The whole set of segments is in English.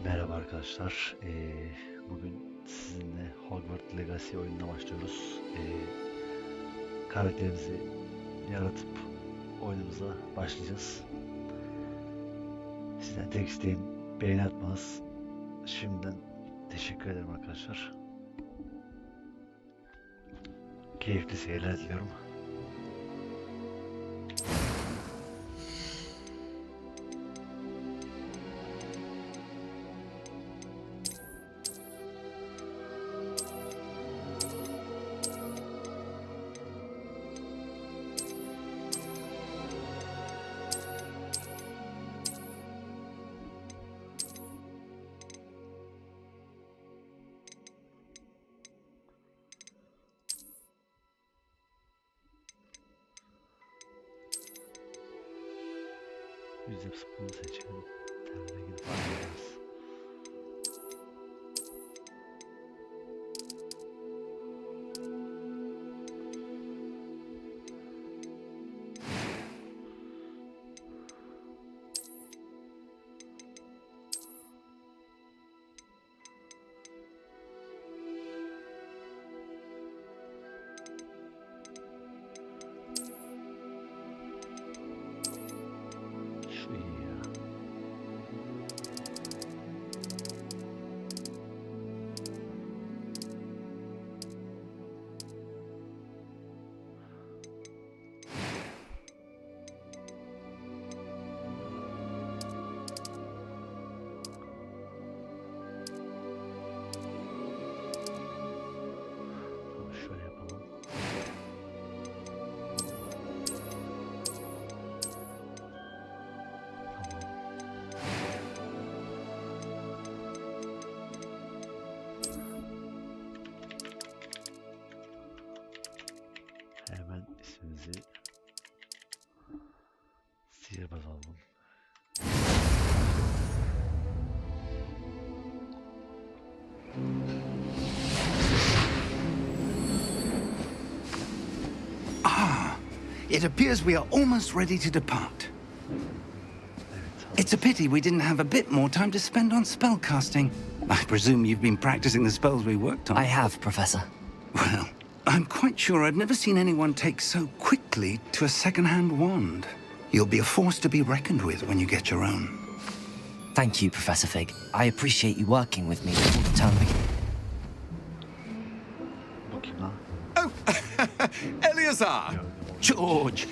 Merhaba arkadaşlar. Bugün sizinle Hogwarts Legacy oyununa başlıyoruz. Karakterimizi yaratıp oyunumuza başlayacağız. Sizden tek isteğim beğeni atmanız. Şimdiden teşekkür ederim arkadaşlar. Keyifli seyirler diliyorum. Yüzde bunu seçelim. Terine gidip alacağız. Şu iyi ya. Tamam, şöyle yapalım. Hemen ismimizi sihirbaz alalım. It appears we are almost ready to depart. Evet. It's a pity we didn't have a bit more time to spend on spellcasting. I presume you've been practicing the spells we worked on. I have, Professor. Well, I'm quite sure I've never seen anyone take so quickly to a second-hand wand. You'll be a force to be reckoned with when you get your own. Thank you, Professor Fig. I appreciate you working with me before the term begins. Bakayım lan. Oh, Eleazar! George,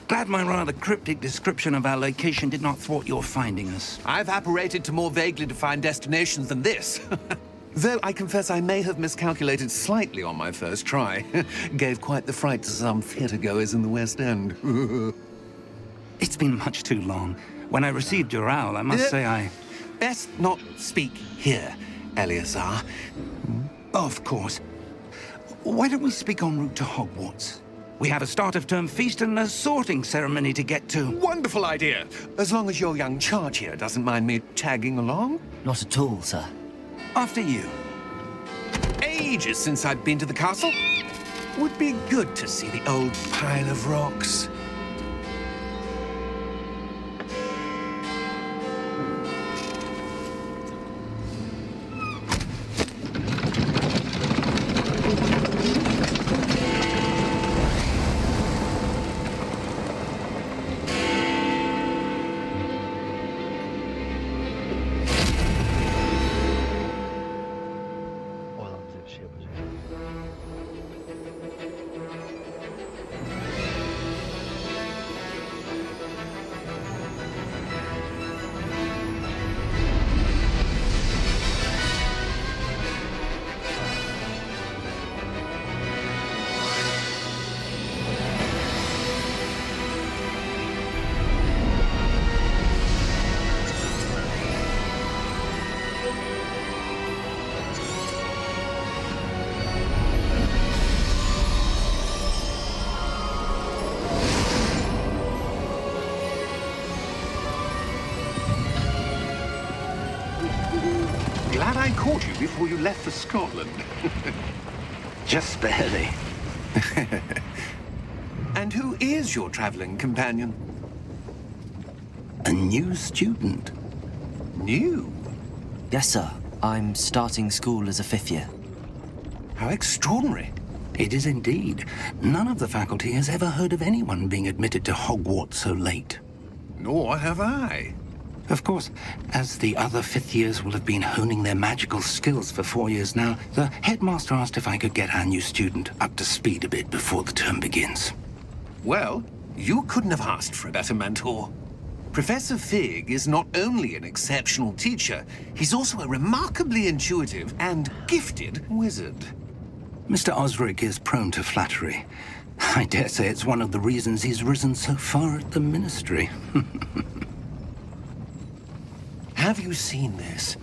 glad my rather cryptic description of our location did not thwart your finding us. I've apparated to more vaguely defined destinations than this. Though I confess I may have miscalculated slightly on my first try. Gave quite the fright to some theatre-goers in the West End. It's been much too long. When I received your owl, I must say I... Best not speak here, Eleazar. Of course. Why don't we speak en route to Hogwarts? We have a start-of-term feast and a sorting ceremony to get to. Wonderful idea! As long as your young charge here doesn't mind me tagging along. Not at all, sir. After you. Ages since I've been to the castle. Would be good to see the old pile of rocks. O adam bize bir şey yapacak. Glad I caught you before you left for Scotland. Just barely. And who is your traveling companion? A new student. New? Yes, sir. I'm starting school as a 5th year. How extraordinary. It is indeed. None of the faculty has ever heard of anyone being admitted to Hogwarts so late. Nor have I. Of course, as the other 5th years will have been honing their magical skills for 4 years now, the headmaster asked if I could get our new student up to speed a bit before the term begins. Well, you couldn't have asked for a better mentor. Professor Fig is not only an exceptional teacher, he's also a remarkably intuitive and gifted wizard. Mr. Osric is prone to flattery. I dare say it's one of the reasons he's risen so far at the ministry. Have you seen this?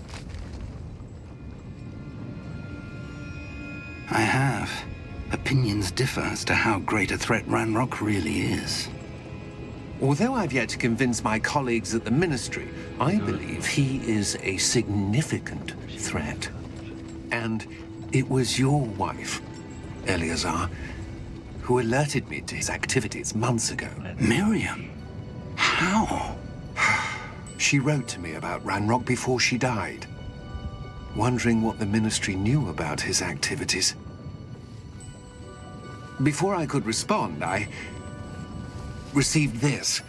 I have. Opinions differ as to how great a threat Ranrock really is. Although I've yet to convince my colleagues at the ministry, I believe he is a significant threat. And it was your wife, Eleazar, who alerted me to his activities months ago. Miriam? How? She wrote to me about Ranrock before she died, wondering what the ministry knew about his activities. Before I could respond, I received this.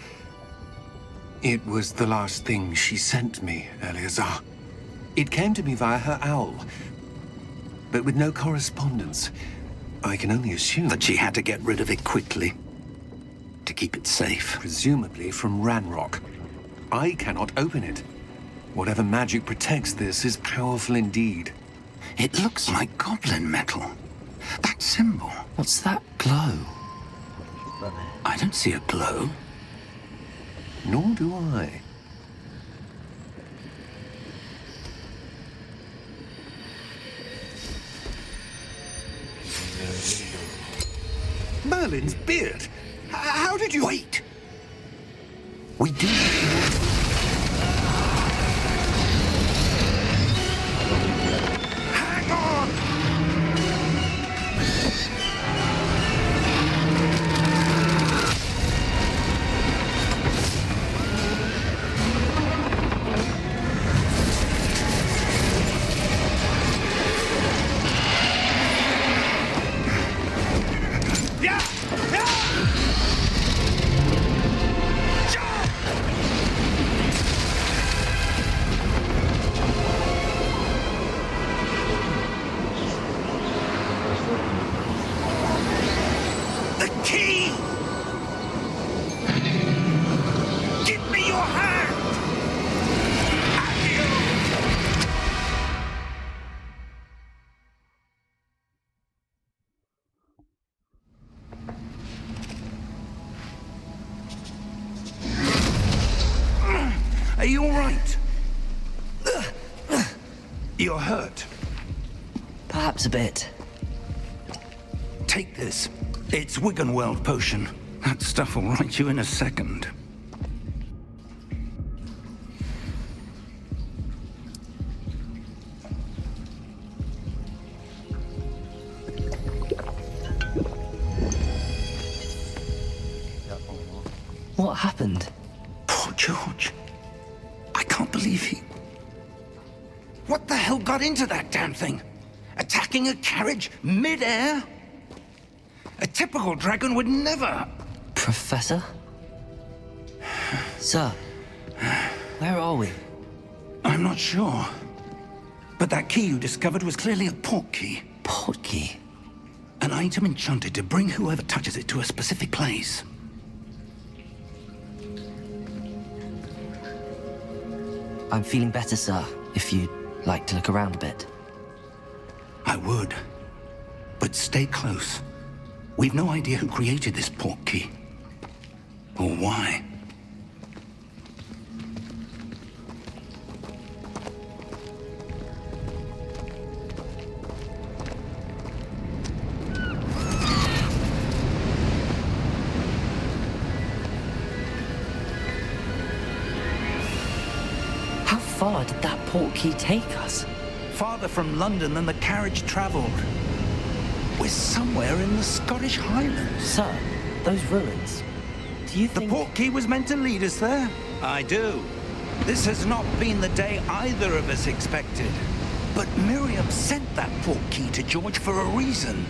It was the last thing she sent me, Eleazar. It came to me via her owl, but with no correspondence. I can only assume That she had to get rid of it quickly to keep it safe. presumably from Ranrock. I cannot open it. Whatever magic protects this is powerful indeed. It looks like goblin metal. That symbol. What's that glow? I don't see a glow. Nor do I. Merlin's beard! How did you... Wait! We do. Hang on! Yeah! Yeah! The key! Give me your hand! Accio! Are you all right? You're hurt. Perhaps a bit. Take this. It's Wiggenweld potion. That stuff will right you in a second. What happened? Poor George. I can't believe he... What the hell got into that damn thing? Attacking a carriage mid-air? A typical dragon would never... Professor? Sir, where are we? I'm not sure. But that key you discovered was clearly a portkey. Portkey? An item enchanted to bring whoever touches it to a specific place. I'm feeling better, sir, if you'd like to look around a bit. I would. But stay close. We've no idea who created this portkey. Or why. How far did that portkey take us? Farther from London than the carriage traveled. We're somewhere in the Scottish Highlands. Sir, those ruins. Do you The think... portkey was meant to lead us there? I do. This has not been the day either of us expected. But Miriam sent that portkey to George for a reason.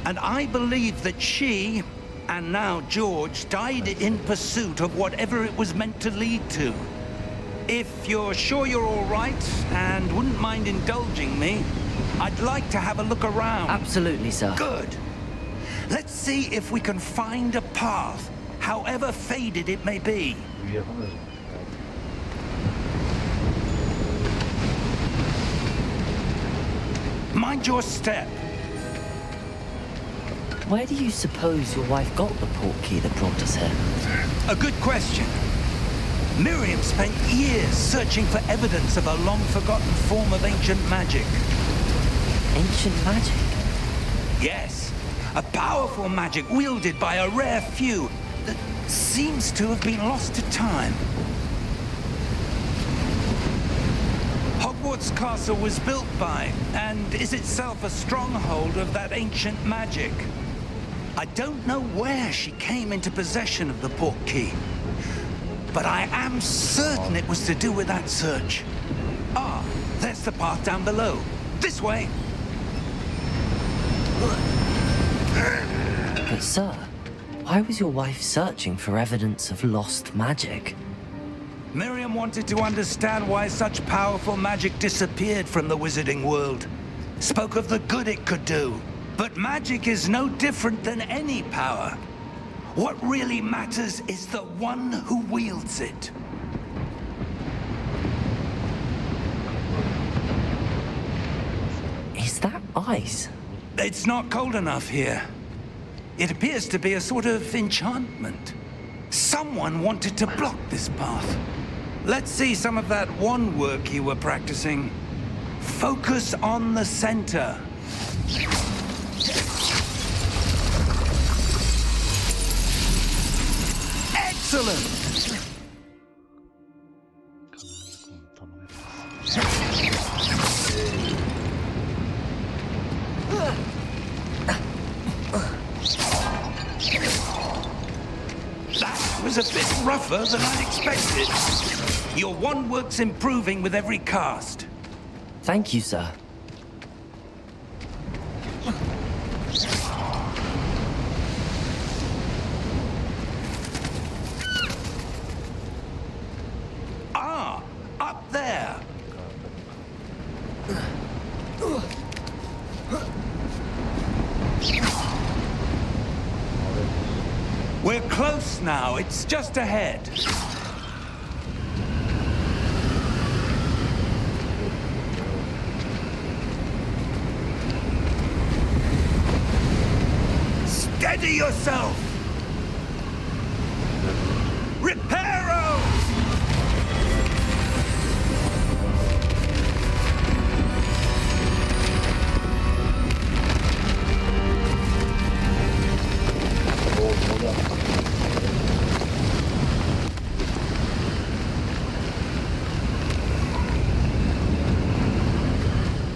And I believe that she, and now George, died in pursuit of whatever it was meant to lead to. If you're sure you're all right and wouldn't mind indulging me, I'd like to have a look around. Absolutely, sir. Good. Let's see if we can find a path, however faded it may be. Büyü yapamıyoruz mu? Mind your step. Where do you suppose your wife got the portkey that brought us here? A good question. Miriam spent years searching for evidence of a long-forgotten form of ancient magic. Ancient magic? Yes, a powerful magic wielded by a rare few that seems to have been lost to time. Hogwarts Castle was built by, and is itself a stronghold of that ancient magic. I don't know where she came into possession of the portkey, but I am certain it was to do with that search. Ah, there's the path down below. This way. But sir, why was your wife searching for evidence of lost magic? Miriam wanted to understand why such powerful magic disappeared from the wizarding world. Spoke of the good it could do. But magic is no different than any power. What really matters is the one who wields it. Is that ice? It's not cold enough here. It appears to be a sort of enchantment. Someone wanted to block this path. Let's see some of that wand work you were practicing. Focus on the center. Excellent! Tamam yaparız. That was a bit rougher than I'd expected. Your wand work's improving with every cast. Thank you, sir. Ah, up there. We're close now. It's just ahead. Steady yourself! Reparo!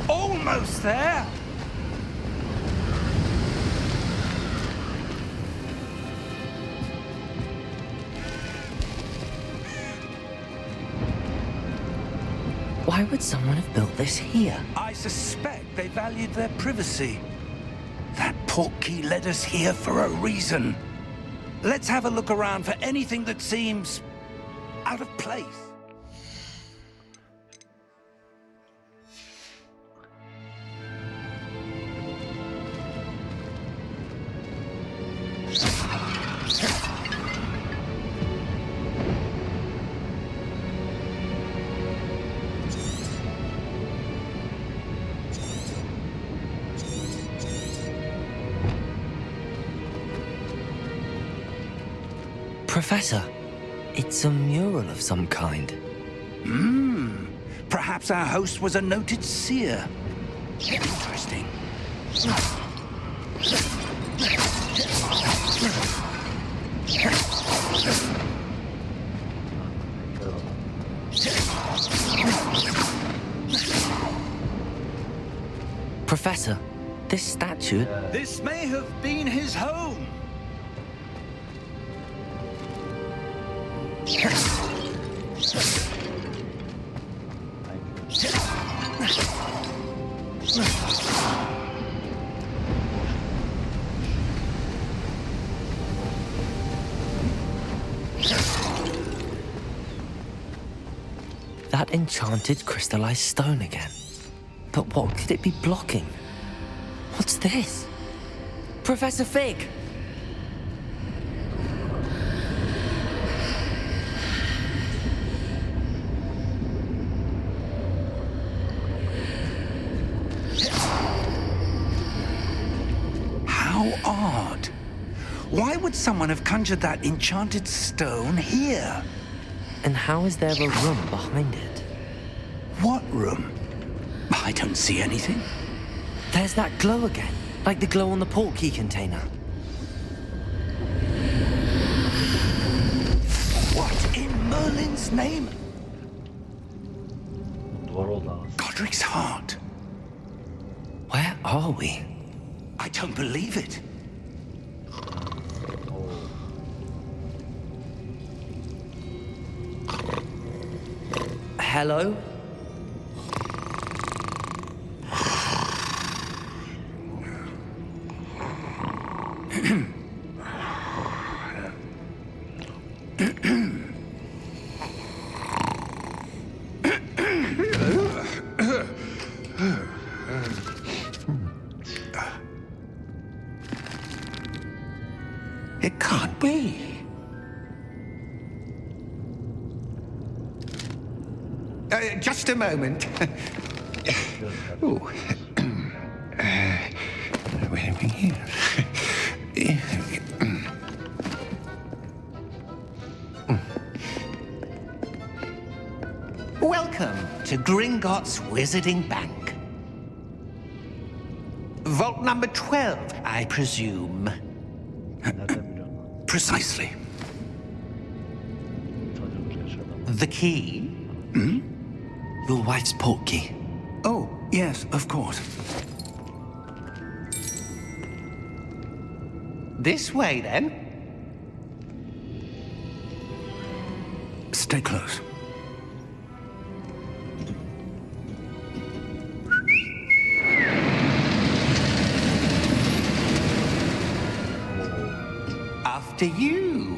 Almost there! Why would someone have built this here? I suspect they valued their privacy. That portkey led us here for a reason. Let's have a look around for anything that seems out of place. Professor, it's a mural of some kind. Perhaps our host was a noted seer. Interesting. Professor, this statue... This may have been his home. That enchanted crystallized stone again. But what could it be blocking? What's this? Professor Fig! How odd. Why would someone have conjured that enchanted stone here? And how is there a room behind it? What room? I don't see anything. There's that glow again, like the glow on the portkey container. What in Merlin's name? Duvar oldu ağzı. Godric's heart. Where are we? I don't believe it. Hello? It can't be. Just a moment. Ooh. Wait a minute here. Welcome to Gringotts Wizarding Bank. Vault number 12, I presume. Nereden biliyorsun lan? Precisely. Tanıyorum genç adam. The key? Your wife's portkey. Oh, yes, of course. This way, then. Stay close. After you.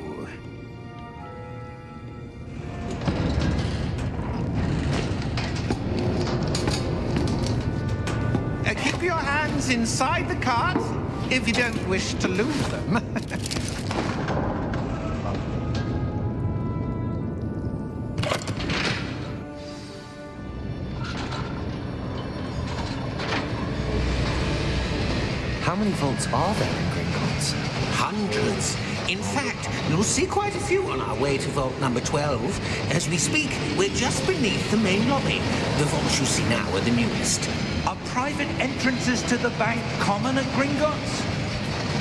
Keep your hands inside the cart if you don't wish to lose them. How many vaults are there in Gringotts? Hundreds. In fact, you'll see quite a few on our way to vault number 12. As we speak, we're just beneath the main lobby. The vaults you see now are the newest. Are private entrances to the bank common at Gringotts?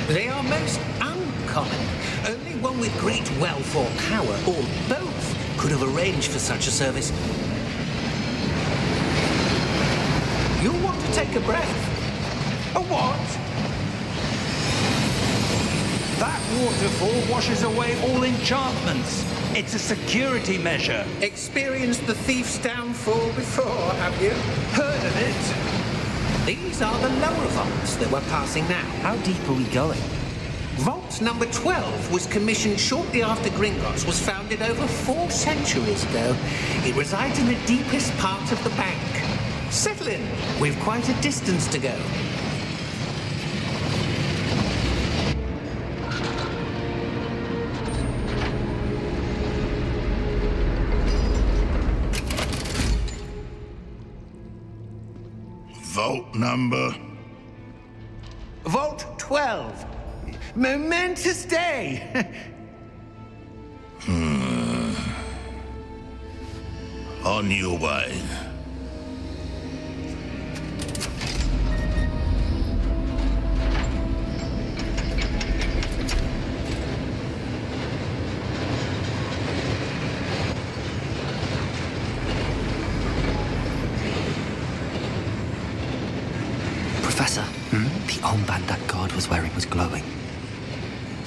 They are most uncommon. Only one with great wealth or power, or both, could have arranged for such a service. You'll want to take a breath. A what? That waterfall washes away all enchantments. It's a security measure. Experienced the thief's downfall before, have you? Heard of it? These are the lower vaults that we're passing now. How deep are we going? Vault number 12 was commissioned shortly after Gringotts was founded over 4 centuries ago. It resides in the deepest part of the bank. Settle in. We've quite a distance to go. Vault number? Vault 12. Momentous day. On your way. Professor, the armband that guard was wearing was glowing.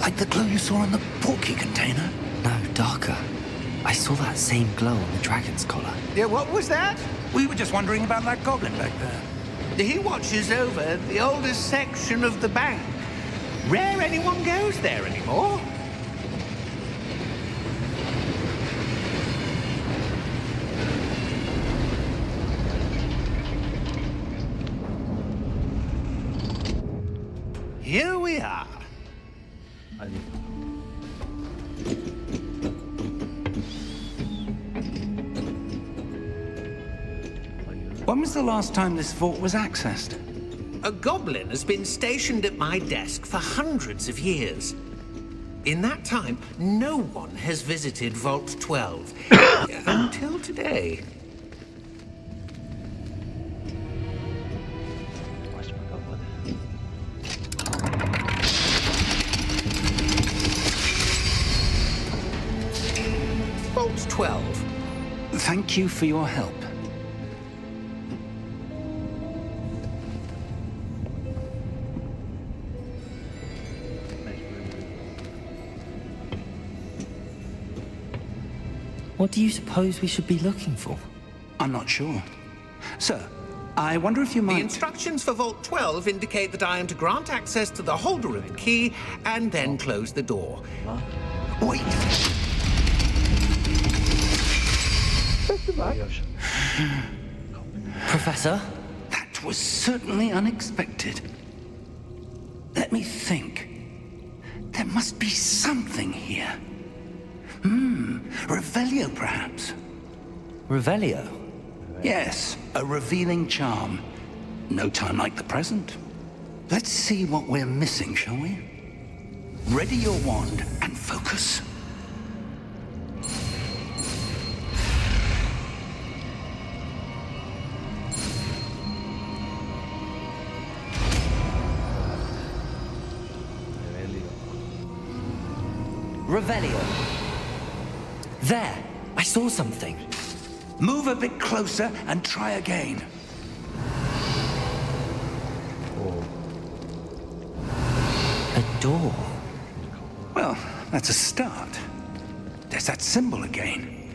Like the glow you saw on the portkey container? No, darker. I saw that same glow on the dragon's collar. Yeah, what was that? We were just wondering about that goblin back there. He watches over the oldest section of the bank. Rare anyone goes there anymore. here we are. Hadi. When was the last time this vault was accessed? A goblin has been stationed at my desk for hundreds of years. In that time, no one has visited Vault 12 until today. Aç bakalım hadi. Vault 12. Thank you for your help. What do you suppose we should be looking for? I'm not sure. Sir, I wonder if you The might... instructions for Vault 12 indicate that I am to grant access to the holder of the key and then close the door. Wait. Yavşak. Professor? That was certainly unexpected. Let me think. There must be something here. Revelio, perhaps? Revelio? Yes, a revealing charm. No time like the present. Let's see what we're missing, shall we? Ready your wand and focus. Revelio. There! I saw something. Move a bit closer and try again. A door. Well, that's a start. There's that symbol again.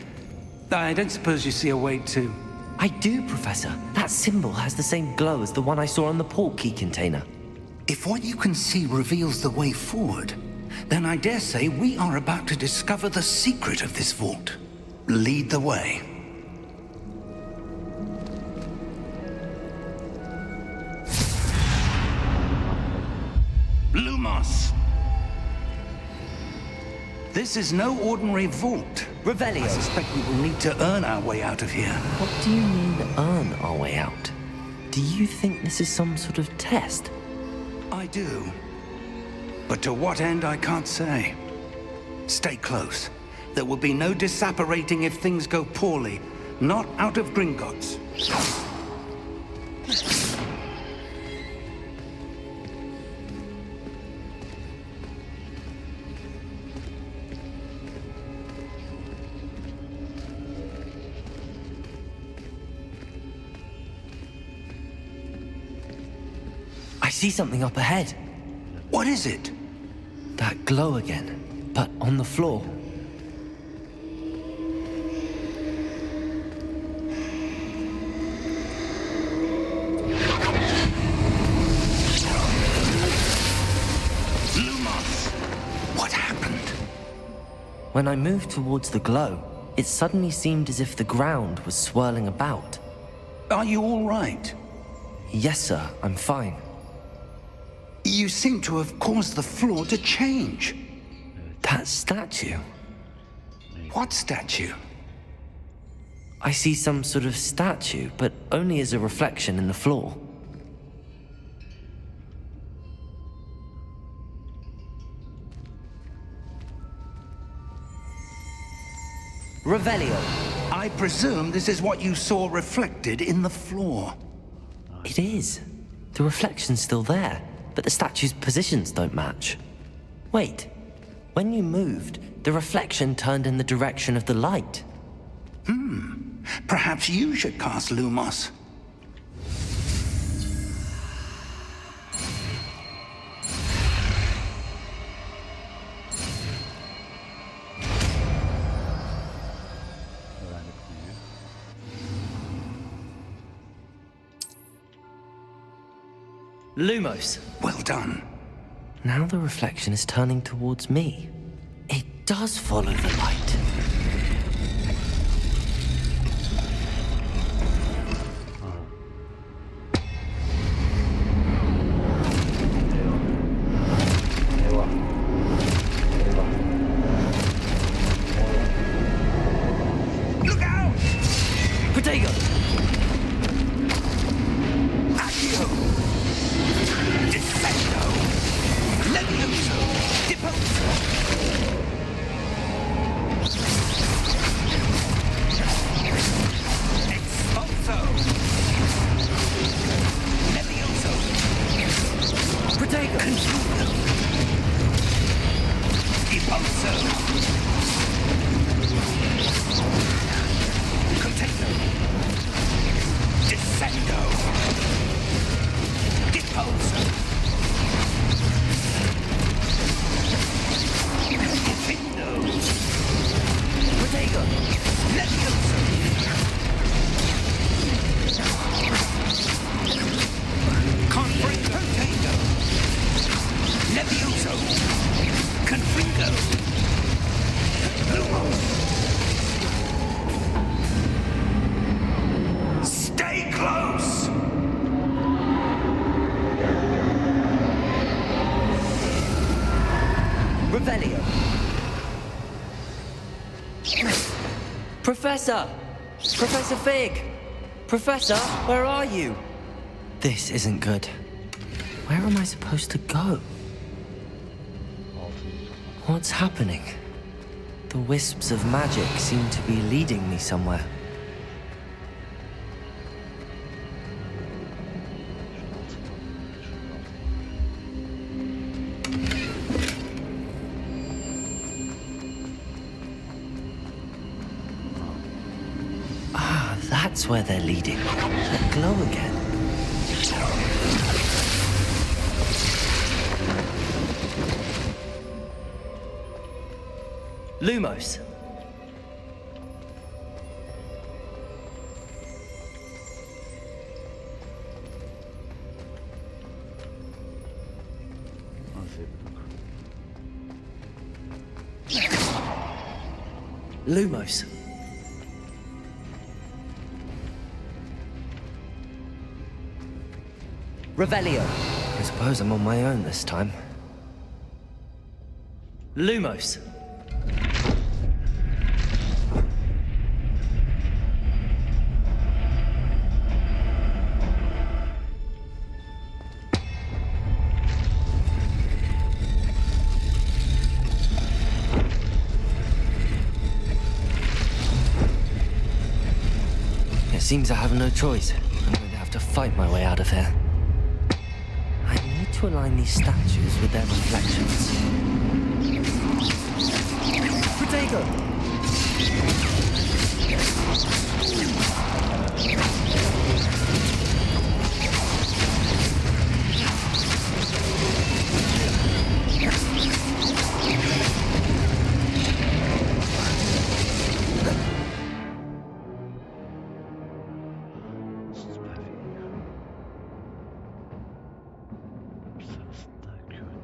I don't suppose you see a way to... I do, Professor. That symbol has the same glow as the one I saw on the port key container. If what you can see reveals the way forward, then I dare say we are about to discover the secret of this vault. Lead the way. Lumos! This is no ordinary vault. Revelio. I suspect we will need to earn our way out of here. What do you mean, earn our way out? Do you think this is some sort of test? I do. But to what end, I can't say. Stay close. There will be no disapparating if things go poorly. Not out of Gringotts. I see something up ahead. What is it? That glow again, but on the floor. Lumos! What happened? When I moved towards the glow, it suddenly seemed as if the ground was swirling about. Are you all right? Yes, sir, I'm fine. You seem to have caused the floor to change. That statue. What statue? I see some sort of statue, but only as a reflection in the floor. Revelio. I presume this is what you saw reflected in the floor. It is. The reflection's still there, but the statue's positions don't match. Wait. When you moved, the reflection turned in the direction of the light. Perhaps you should cast Lumos. Öğrendik büyüyü. Lumos. Well done. Now the reflection is turning towards me. It does follow the light. Protego! Accio! Descendo! Levioso! Deposo! Expulso! Levioso! Protego! Deposo! Containo! Descendo! Deposo! Defendo! Protego! Levioso! Confringo! Protego! Levioso! Confringo! Lumos! Stay close! Revelio! Professor! Professor Fig! Professor, where are you? This isn't good. Where am I supposed to go? What's happening? The wisps of magic seem to be leading me somewhere. Ah, that's where they're leading. That glow again. Lumos. Nasıl yapıyorduk? Lumos. Revelio. I suppose I'm on my own this time. Lumos. It seems I have no choice. I'm going to have to fight my way out of here. I need to align these statues with their reflections. Protego! Sırasında Accio'nun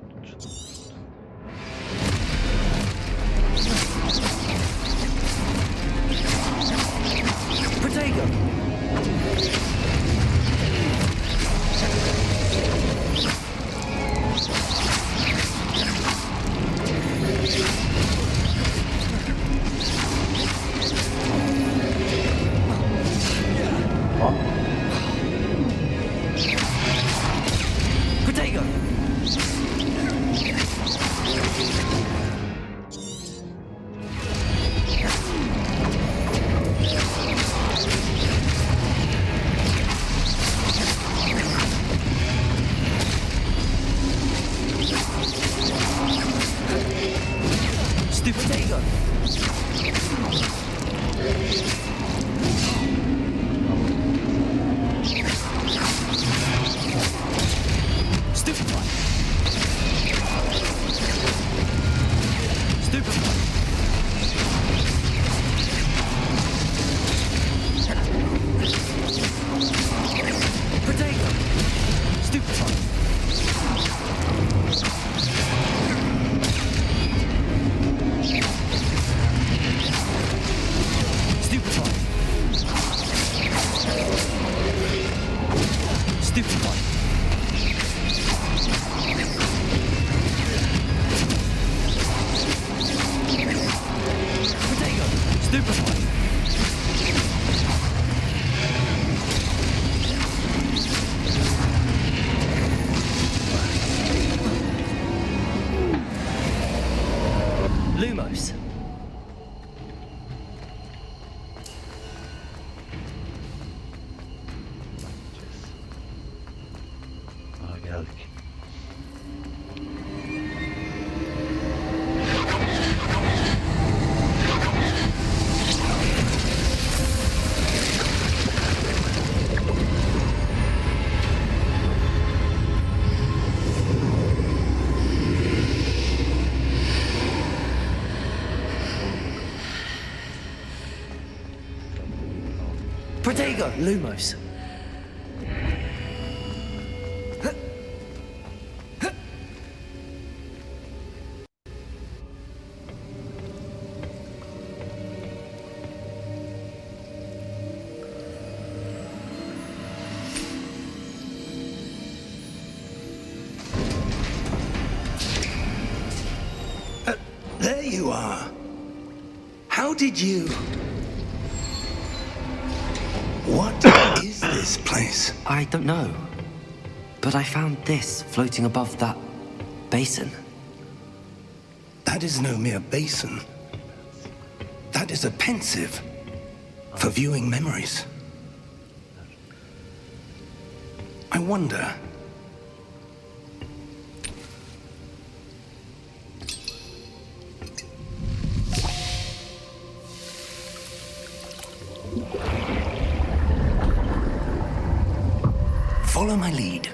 Protego! Lumos. There you are. How did you... What is this place? I don't know. But I found this floating above that basin. That is no mere basin. That is a pensive for viewing memories. I wonder... Follow my lead.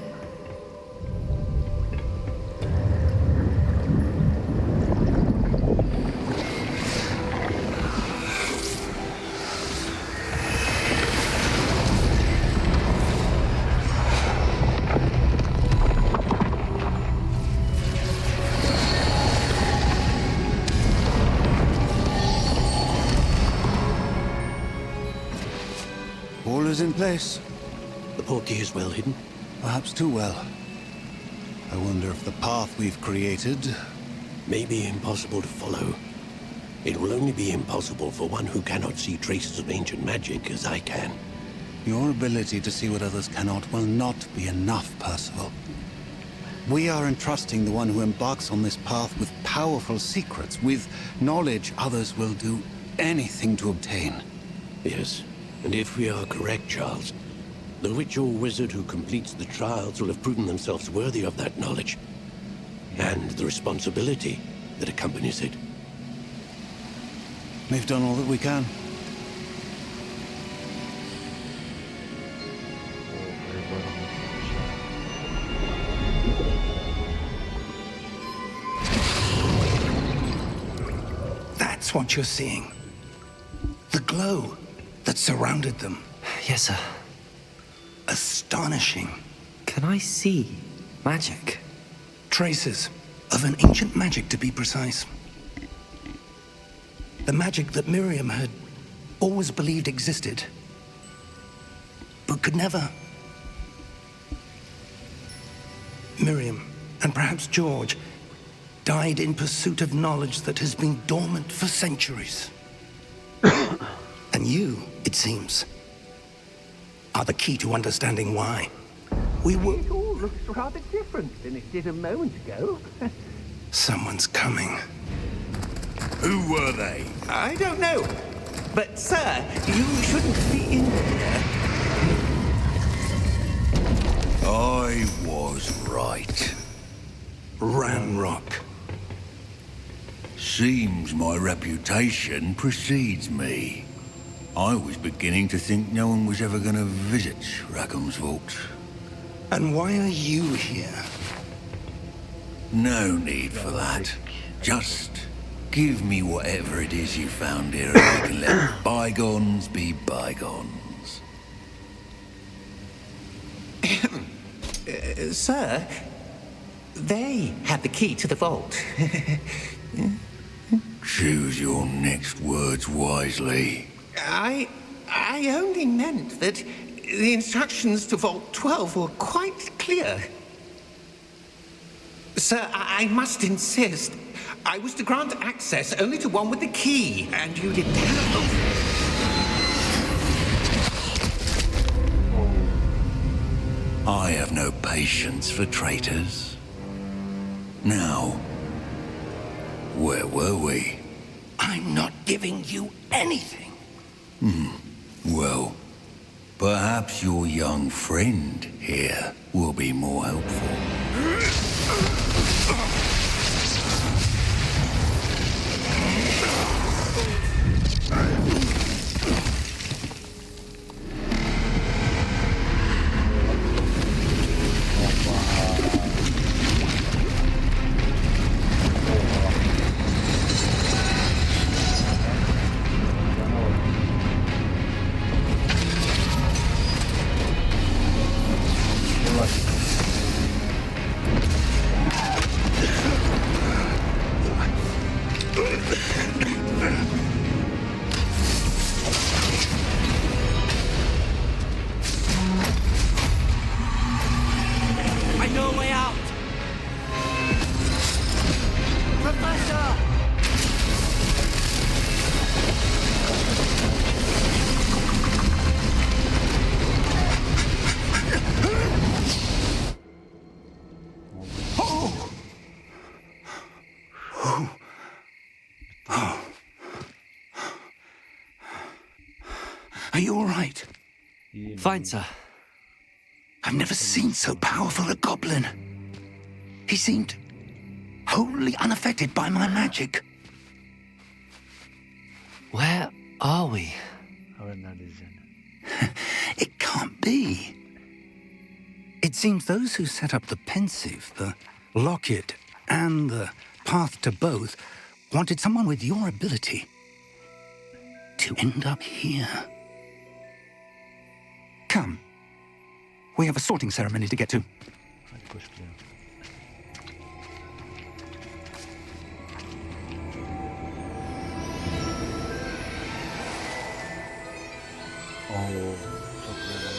All is in place. The portkey is well hidden. Perhaps too well. I wonder if the path we've created... May be impossible to follow. It will only be impossible for one who cannot see traces of ancient magic as I can. Your ability to see what others cannot will not be enough, Percival. We are entrusting the one who embarks on this path with powerful secrets, with knowledge others will do anything to obtain. Yes, and if we are correct, Charles, the witch or wizard who completes the trials will have proven themselves worthy of that knowledge, and the responsibility that accompanies it. We've done all that we can. That's what you're seeing. The glow that surrounded them. Yes, sir. Astonishing. Can I see magic? Traces of an ancient magic, to be precise. The magic that Miriam had always believed existed, but could never. Miriam, and perhaps George, died in pursuit of knowledge that has been dormant for centuries. And you, it seems, are the key to understanding why. We were... It all looks rather different than it did a moment ago. Someone's coming. Who were they? I don't know. But, sir, you shouldn't be in here. I was right. Ranrock. Seems my reputation precedes me. I was beginning to think no one was ever going to visit Rackham's vault. And why are you here? No need for that. Just give me whatever it is you found here and I can let bygones be bygones. Sir, they have the key to the vault. Choose your next words wisely. I only meant that the instructions to Vault 12 were quite clear. Sir, I must insist. I was to grant access only to one with the key, and you didn't have them. I have no patience for traitors. Now, where were we? I'm not giving you anything. Well, perhaps your young friend here will be more helpful. right? İyiyim, Fine, iyiyim. sir. I've never seen so powerful a goblin. He seemed wholly unaffected by my magic. Where are we? Haber neredeyiz yani? It can't be. It seems those who set up the pensive, the locket, and the path to both wanted someone with your ability to end up here. Come. We have a sorting ceremony to get to. Hadi koşturuyorum. Oo, çok güzel.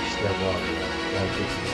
İşte bu abi ya. Gerçekten.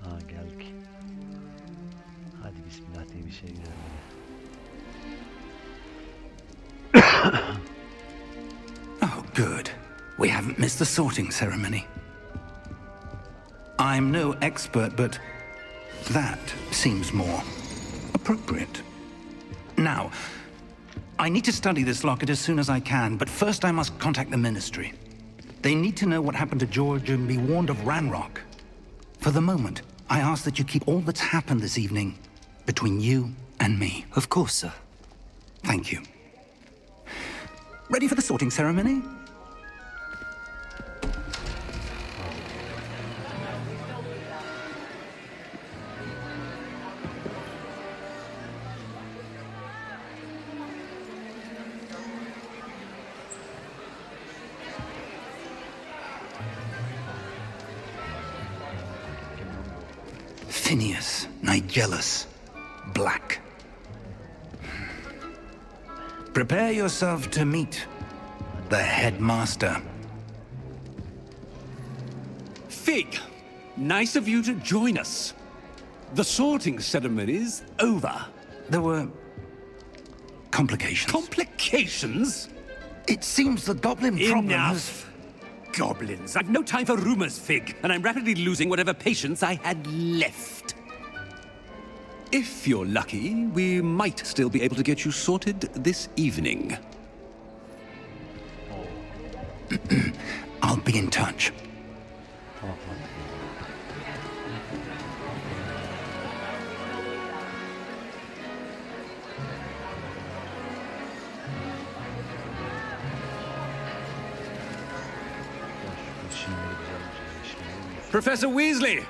Ha geldik. Hadi bismillah diye bir şey girelim hadi. Oh, good. We haven't missed the sorting ceremony. I'm no expert, but that seems more appropriate. Now, I need to study this locket as soon as I can, but first I must contact the Ministry. They need to know what happened to George and be warned of Ranrock. For the moment, I ask that you keep all that's happened this evening between you and me. Of course, sir. Thank you. Ready for the sorting ceremony? Phineas, Nigellus, Black. Prepare yourself to meet the headmaster. Fig, nice of you to join us. The sorting ceremony's over. There were complications. Complications? It seems the goblin problem has... Enough! Goblins. I've no time for rumors, Fig, and I'm rapidly losing whatever patience I had left. If you're lucky, we might still be able to get you sorted this evening. I'll be in touch. Tamam tamam. Ya şu şeyleri güzelmiş. Şeyleri Professor Weasley,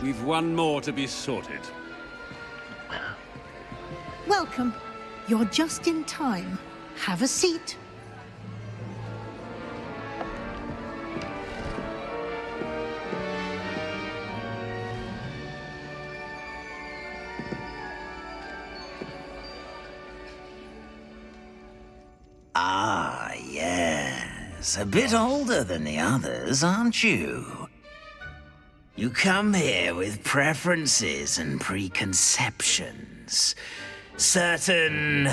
we've one more to be sorted. Welcome. You're just in time. Have a seat. Ah, yes. A bit older than the others, aren't you? You come here with preferences and preconceptions. Certain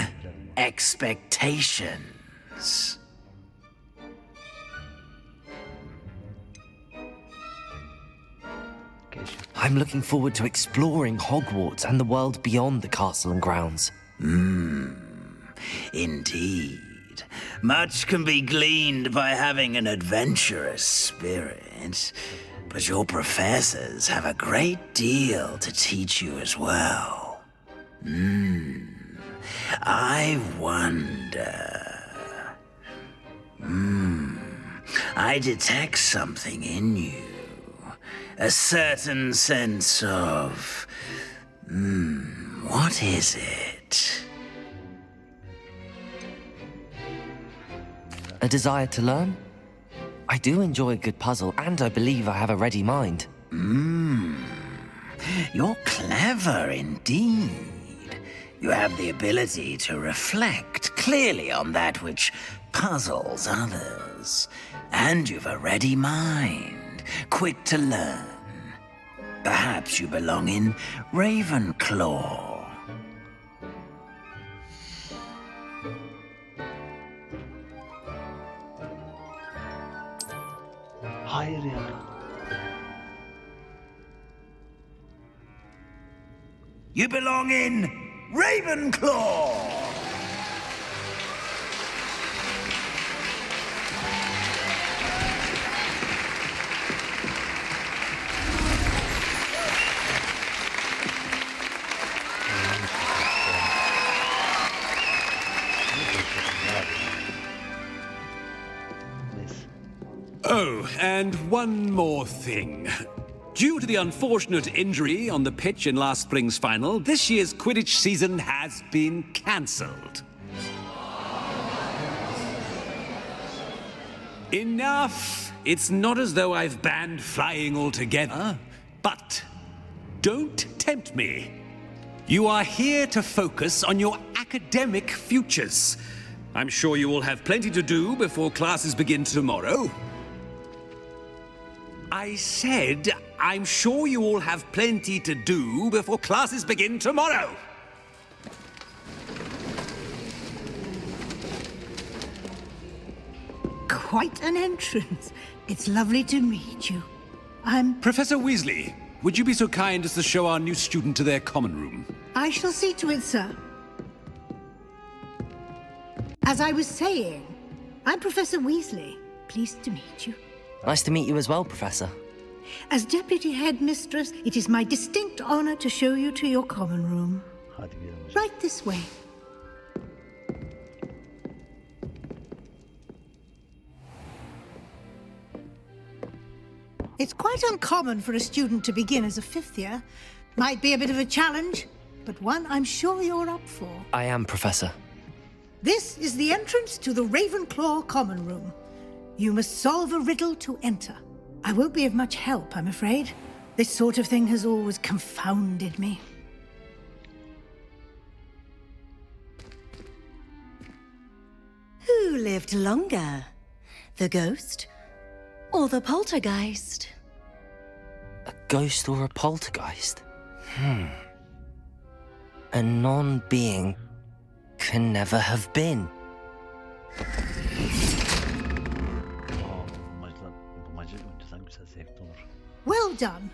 expectations. I'm looking forward to exploring Hogwarts and the world beyond the castle and grounds. Indeed. Much can be gleaned by having an adventurous spirit, but your professors have a great deal to teach you as well. I wonder... I detect something in you. A certain sense of... what is it? A desire to learn? I do enjoy a good puzzle, and I believe I have a ready mind. You're clever indeed. You have the ability to reflect clearly on that which puzzles others. And you've a ready mind, quick to learn. Perhaps you belong in Ravenclaw. Hayır ya. You belong in Ravenclaw! Oh, and one more thing. Due to the unfortunate injury on the pitch in last spring's final, this year's Quidditch season has been cancelled. Enough! It's not as though I've banned flying altogether, but don't tempt me. You are here to focus on your academic futures. I'm sure you will have plenty to do before classes begin tomorrow. I said, I'm sure you all have plenty to do before classes begin tomorrow. Quite an entrance. It's lovely to meet you. I'm... Professor Weasley, would you be so kind as to show our new student to their common room? I shall see to it, sir. As I was saying, I'm Professor Weasley. Pleased to meet you. Nice to meet you as well, Professor. As Deputy Headmistress, it is my distinct honor to show you to your common room. Hadi gidelim hocam. Right this way. It's quite uncommon for a student to begin as a fifth year. Might be a bit of a challenge, but one I'm sure you're up for. I am, Professor. This is the entrance to the Ravenclaw common room. You must solve a riddle to enter. I won't be of much help, I'm afraid. This sort of thing has always confounded me. Who lived longer? The ghost or the poltergeist? A ghost or a poltergeist? A non-being can never have been. Well done.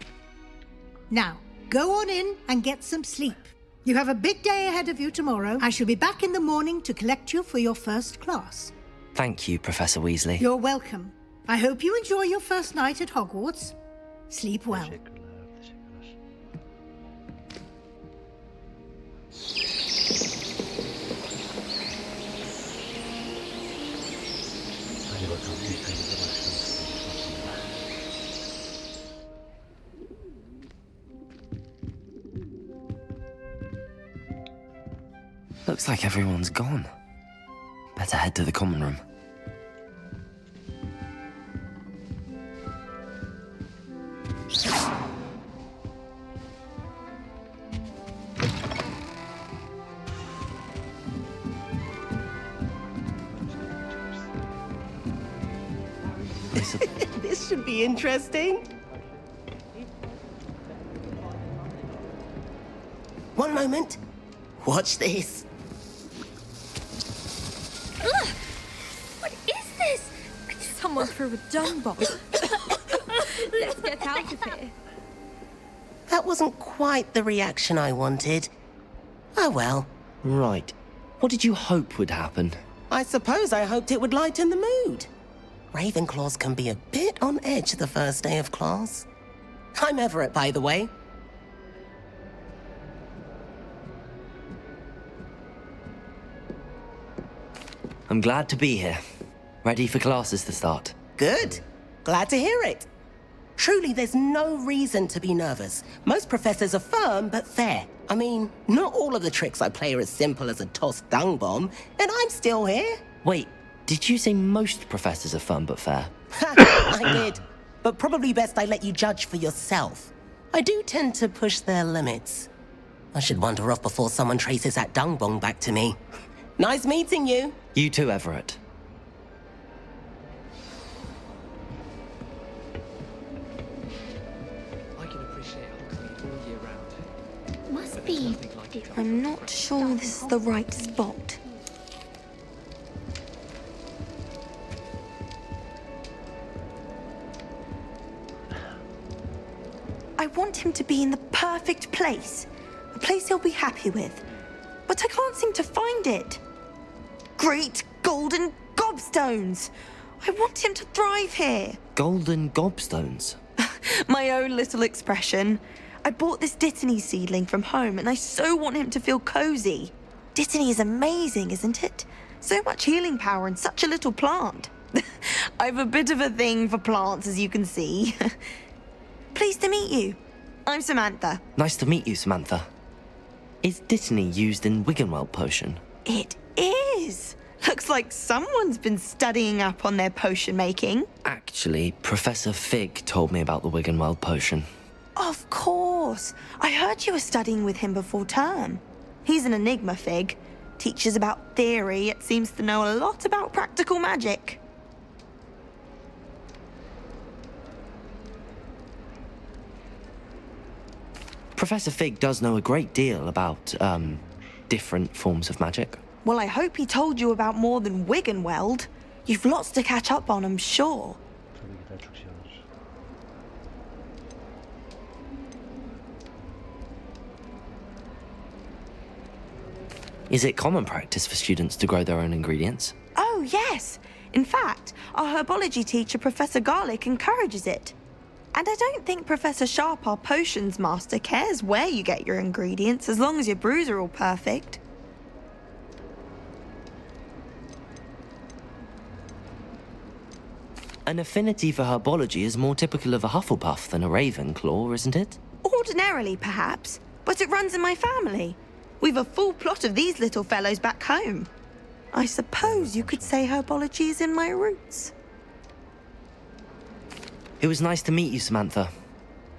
Now, go on in and get some sleep. You have a big day ahead of you tomorrow. I shall be back in the morning to collect you for your first class. Thank you, Professor Weasley. You're welcome. I hope you enjoy your first night at Hogwarts. Sleep well. Hadi bakalım ilk kayıda başlamışsın. Looks like everyone's gone. Better head to the common room. This should be interesting. One moment. Watch this. Ugh! What is this? Someone threw a dung bomb. Let's get out of here. That wasn't quite the reaction I wanted. Oh well. Right. What did you hope would happen? I suppose I hoped it would lighten the mood. Ravenclaws can be a bit on edge the first day of class. I'm Everett, by the way. I'm glad to be here. Ready for classes to start. Good. Glad to hear it. Truly, there's no reason to be nervous. Most professors are firm but fair. I mean, not all of the tricks I play are as simple as a tossed dung bomb, and I'm still here. Wait, did you say most professors are firm but fair? I did. But probably best I let you judge for yourself. I do tend to push their limits. I should wander off before someone traces that dung bomb back to me. Nice meeting you. You too, Everett. Must be. I'm not sure this is the right spot. I want him to be in the perfect place. A place he'll be happy with. But I can't seem to find it. Great golden gobstones! I want him to thrive here. Golden gobstones? My own little expression. I bought this Dittany seedling from home and I so want him to feel cozy. Dittany is amazing, isn't it? So much healing power in such a little plant. I've a bit of a thing for plants, as you can see. Pleased to meet you. I'm Samantha. Nice to meet you, Samantha. Is Dittany used in Wiggenweld potion? It is. Looks like someone's been studying up on their potion making. Actually, Professor Fig told me about the Wiggenweld potion. Of course. I heard you were studying with him before term. He's an enigma, Fig. Teaches about theory, yet seems to know a lot about practical magic. Professor Fig does know a great deal about, different forms of magic. Well, I hope he told you about more than Wiggenweld. You've lots to catch up on, I'm sure. Is it common practice for students to grow their own ingredients? Oh, yes. In fact, our herbology teacher, Professor Garlick, encourages it. And I don't think Professor Sharp, our potions master, cares where you get your ingredients, as long as your brews are all perfect. An affinity for herbology is more typical of a Hufflepuff than a Ravenclaw, isn't it? Ordinarily, perhaps, but it runs in my family. We've a full plot of these little fellows back home. I suppose you could say herbology is in my roots. It was nice to meet you, Samantha.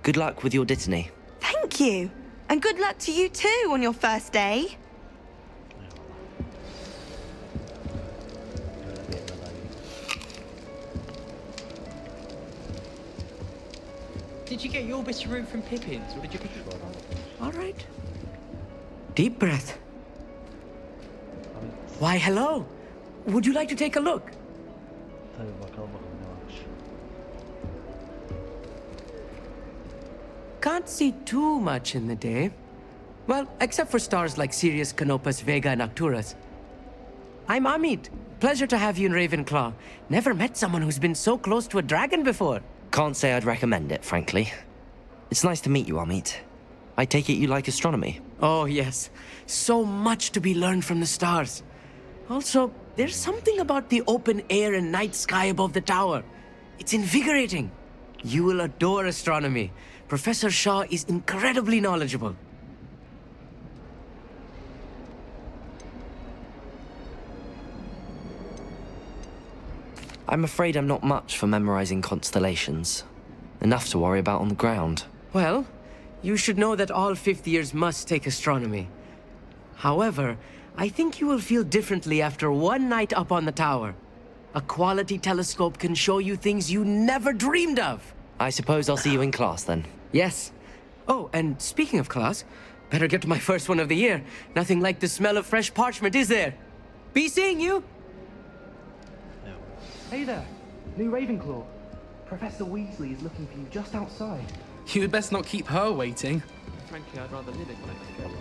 Good luck with your Dittany. Thank you. And good luck to you too on your first day. Did you get your bit of root from Pippin's, or did you pick it? All right. Deep breath. Why, hello. Would you like to take a look? Can't see too much in the day. Well, except for stars like Sirius, Canopus, Vega, and Arcturus. I'm Amit. Pleasure to have you in Ravenclaw. Never met someone who's been so close to a dragon before. Can't say I'd recommend it, frankly. It's nice to meet you, Amit. I take it you like astronomy? Oh, yes. So much to be learned from the stars. Also, there's something about the open air and night sky above the tower. It's invigorating. You will adore astronomy. Professor Shaw is incredibly knowledgeable. I'm afraid I'm not much for memorizing constellations. Enough to worry about on the ground. Well, you should know that all fifth years must take astronomy. However, I think you will feel differently after one night up on the tower. A quality telescope can show you things you never dreamed of. I suppose I'll see you in class then. Yes. Oh, and speaking of class, better get to my first one of the year. Nothing like the smell of fresh parchment, is there? Be seeing you! Hey there, new Ravenclaw. Professor Weasley is looking for you just outside. You'd best not keep her waiting. Frankly, I'd rather live it when I can.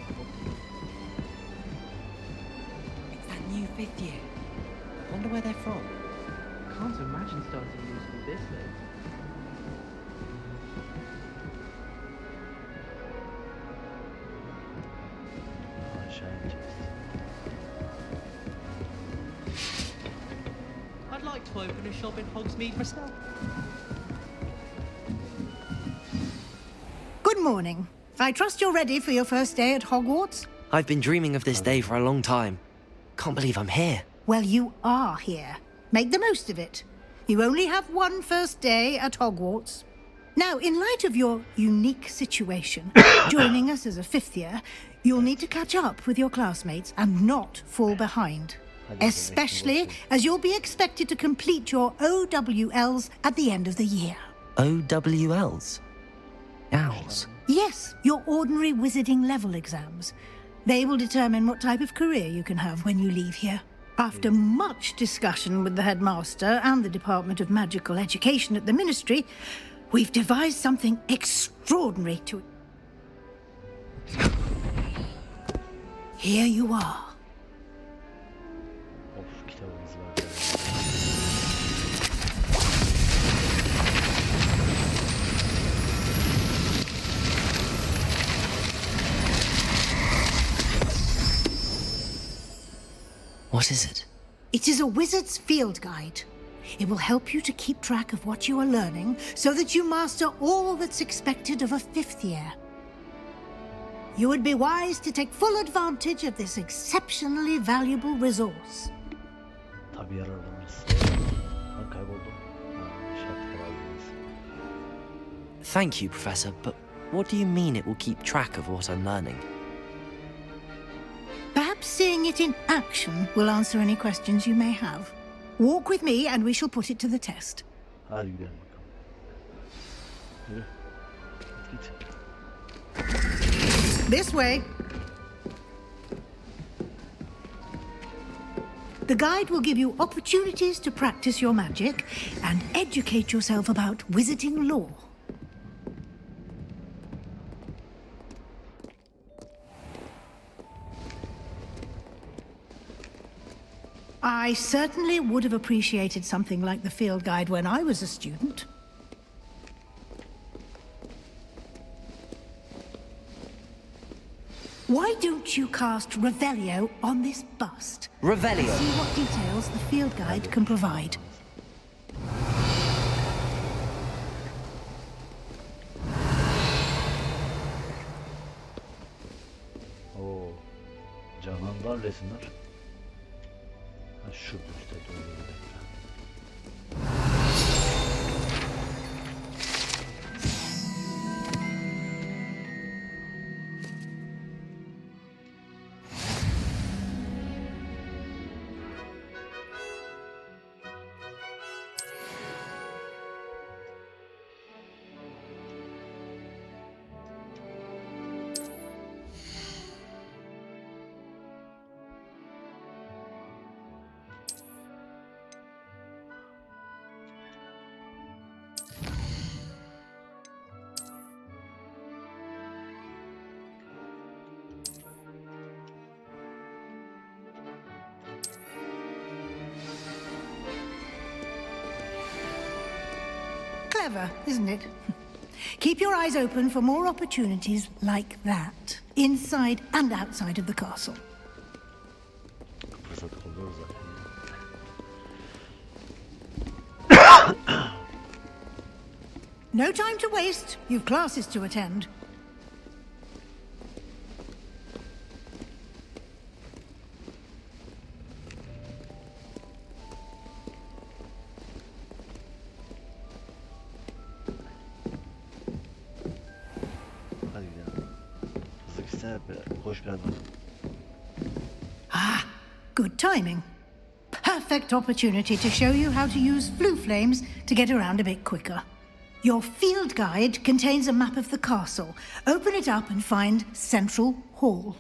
It's that new fifth year. Wonder where they're from. Can't imagine starting new school this late. I'd like to open a shop in Hogsmeade myself. Good morning. I trust you're ready for your first day at Hogwarts? I've been dreaming of this day for a long time. Can't believe I'm here. Well, you are here. Make the most of it. You only have one first day at Hogwarts. Now, in light of your unique situation, joining us as a fifth year, you'll need to catch up with your classmates and not fall behind. Especially as you'll be expected to complete your OWLs at the end of the year. OWLs? Owls? Yes, your ordinary wizarding level exams. They will determine what type of career you can have when you leave here. After much discussion with the headmaster and the Department of Magical Education at the Ministry, we've devised something extraordinary to... Here you are. Of, kitabımız var. What is it? It is a wizard's field guide. It will help you to keep track of what you are learning so that you master all that's expected of a fifth year. You would be wise to take full advantage of this exceptionally valuable resource. Tabii yararlanırız. Ben kayboldum. Thank you, Professor, but what do you mean it will keep track of what I'm learning? Perhaps seeing it in action will answer any questions you may have. Walk with me and we shall put it to the test. Hadi gidelim bakalım. Yürü. Git. This way. The guide will give you opportunities to practice your magic and educate yourself about wizarding lore. I certainly would have appreciated something like the field guide when I was a student. Why don't you cast Revelio on this bust? Revelio? And see what details the field guide can provide. Oo. Canlandılar resimler. Ha, şurada işte doğru bir dakika. Clever, isn't it? Keep your eyes open for more opportunities like that, inside and outside of the castle. Fırsat kolluyoruz zaten. No time to waste. You've classes to attend. Hadi gidelim. Hızlı gitsene, koş biraz bak. Ah, good timing. Perfect opportunity to show you how to use flue flames to get around a bit quicker. Your field guide contains a map of the castle. Open it up and find Central Hall.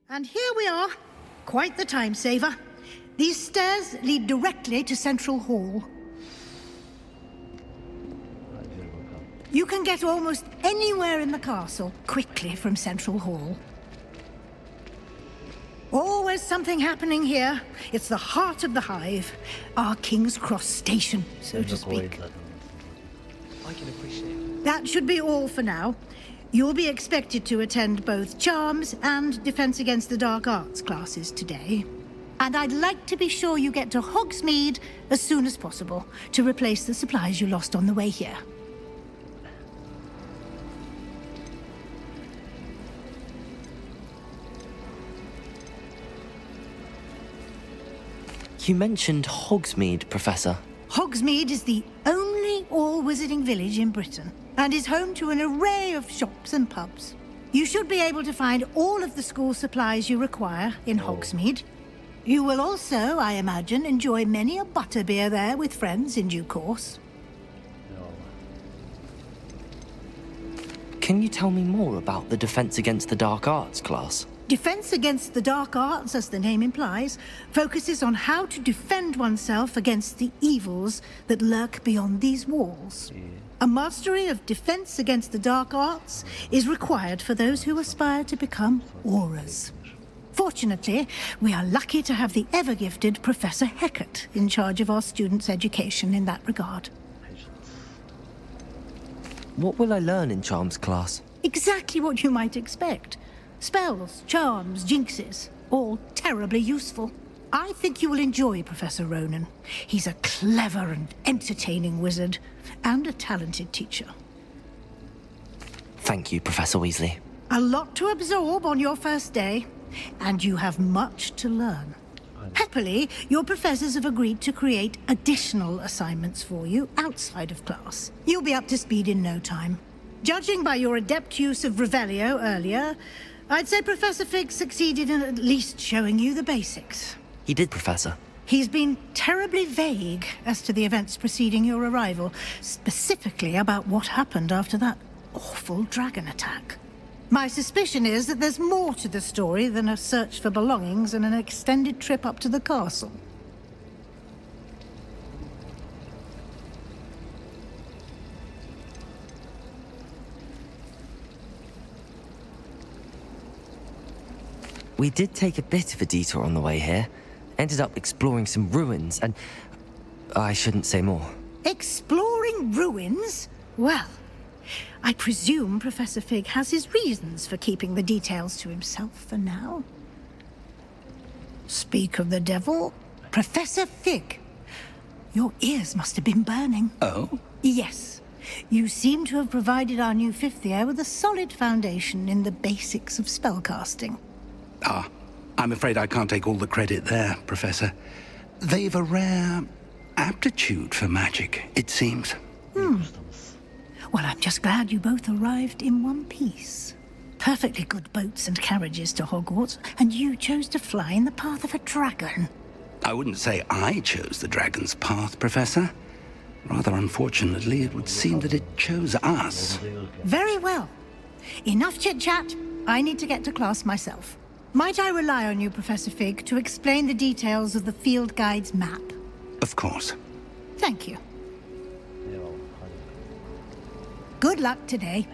And here we are. Quite the time saver. These stairs lead directly to Central Hall. You can get almost anywhere in the castle quickly from Central Hall. Always something happening here. It's the heart of the hive. Our King's Cross station, so to speak. I can appreciate. That should be all for now. You'll be expected to attend both Charms and Defense Against the Dark Arts classes today. And I'd like to be sure you get to Hogsmeade as soon as possible to replace the supplies you lost on the way here. You mentioned Hogsmeade, Professor. Hogsmeade is the only all-wizarding village in Britain and is home to an array of shops and pubs. You should be able to find all of the school supplies you require in Hogsmeade. You will also, I imagine, enjoy many a butterbeer there with friends in due course. Can you tell me more about the Defense Against the Dark Arts class? Defense Against the Dark Arts, as the name implies, focuses on how to defend oneself against the evils that lurk beyond these walls. A mastery of Defense Against the Dark Arts is required for those who aspire to become auras. Fortunately, we are lucky to have the ever-gifted Professor Hecat in charge of our students' education in that regard. What will I learn in Charms class? Exactly what you might expect. Spells, charms, jinxes, all terribly useful. I think you will enjoy Professor Ronan. He's a clever and entertaining wizard, and a talented teacher. Thank you, Professor Weasley. A lot to absorb on your first day, and you have much to learn. Happily, your professors have agreed to create additional assignments for you outside of class. You'll be up to speed in no time. Judging by your adept use of Revelio earlier, I'd say Professor Fig succeeded in at least showing you the basics. He did, Professor. He's been terribly vague as to the events preceding your arrival, specifically about what happened after that awful dragon attack. My suspicion is that there's more to the story than a search for belongings and an extended trip up to the castle. We did take a bit of a detour on the way here. Ended up exploring some ruins and... I shouldn't say more. Exploring ruins? Well, I presume Professor Fig has his reasons for keeping the details to himself for now. Speak of the devil, Professor Fig. Your ears must have been burning. Oh? Yes. You seem to have provided our new fifth year with a solid foundation in the basics of spellcasting. Ah, I'm afraid I can't take all the credit there, Professor. They've a rare aptitude for magic, it seems. Well, I'm just glad you both arrived in one piece. Perfectly good boats and carriages to Hogwarts, and you chose to fly in the path of a dragon. I wouldn't say I chose the dragon's path, Professor. Rather unfortunately, it would seem that it chose us. Very well. Enough chit-chat. I need to get to class myself. Might I rely on you, Professor Fig, to explain the details of the field guide's map? Of course. Thank you. Good luck today.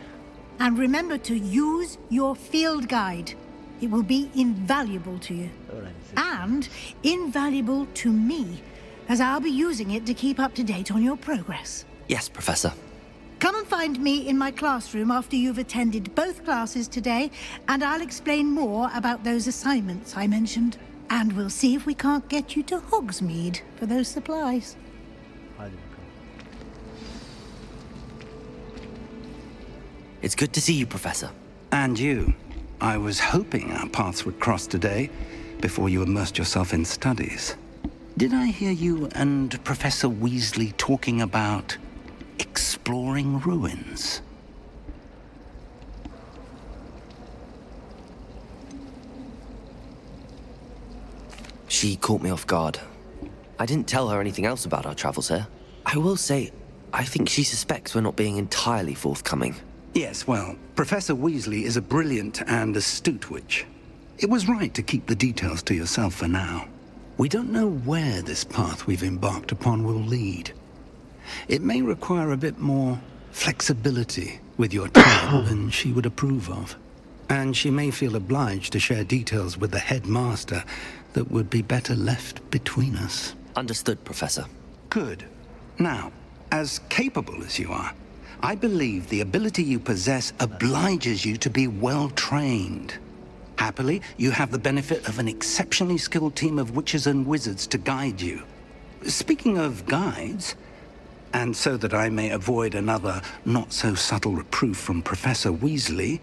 And remember to use your field guide. It will be invaluable to you. And invaluable to me, as I'll be using it to keep up to date on your progress. Yes, Professor. Come and find me in my classroom after you've attended both classes today, and I'll explain more about those assignments I mentioned. And we'll see if we can't get you to Hogsmeade for those supplies. It's good to see you, Professor. And you. I was hoping our paths would cross today, before you immersed yourself in studies. Did I hear you and Professor Weasley talking about exploring ruins? She caught me off guard. I didn't tell her anything else about our travels here. I will say, I think she suspects we're not being entirely forthcoming. Yes, well, Professor Weasley is a brilliant and astute witch. It was right to keep the details to yourself for now. We don't know where this path we've embarked upon will lead. It may require a bit more flexibility with your time than she would approve of. And she may feel obliged to share details with the headmaster that would be better left between us. Understood, Professor. Good. Now, as capable as you are, I believe the ability you possess obliges you to be well trained. Happily, you have the benefit of an exceptionally skilled team of witches and wizards to guide you. Speaking of guides, and so that I may avoid another not-so-subtle reproof from Professor Weasley,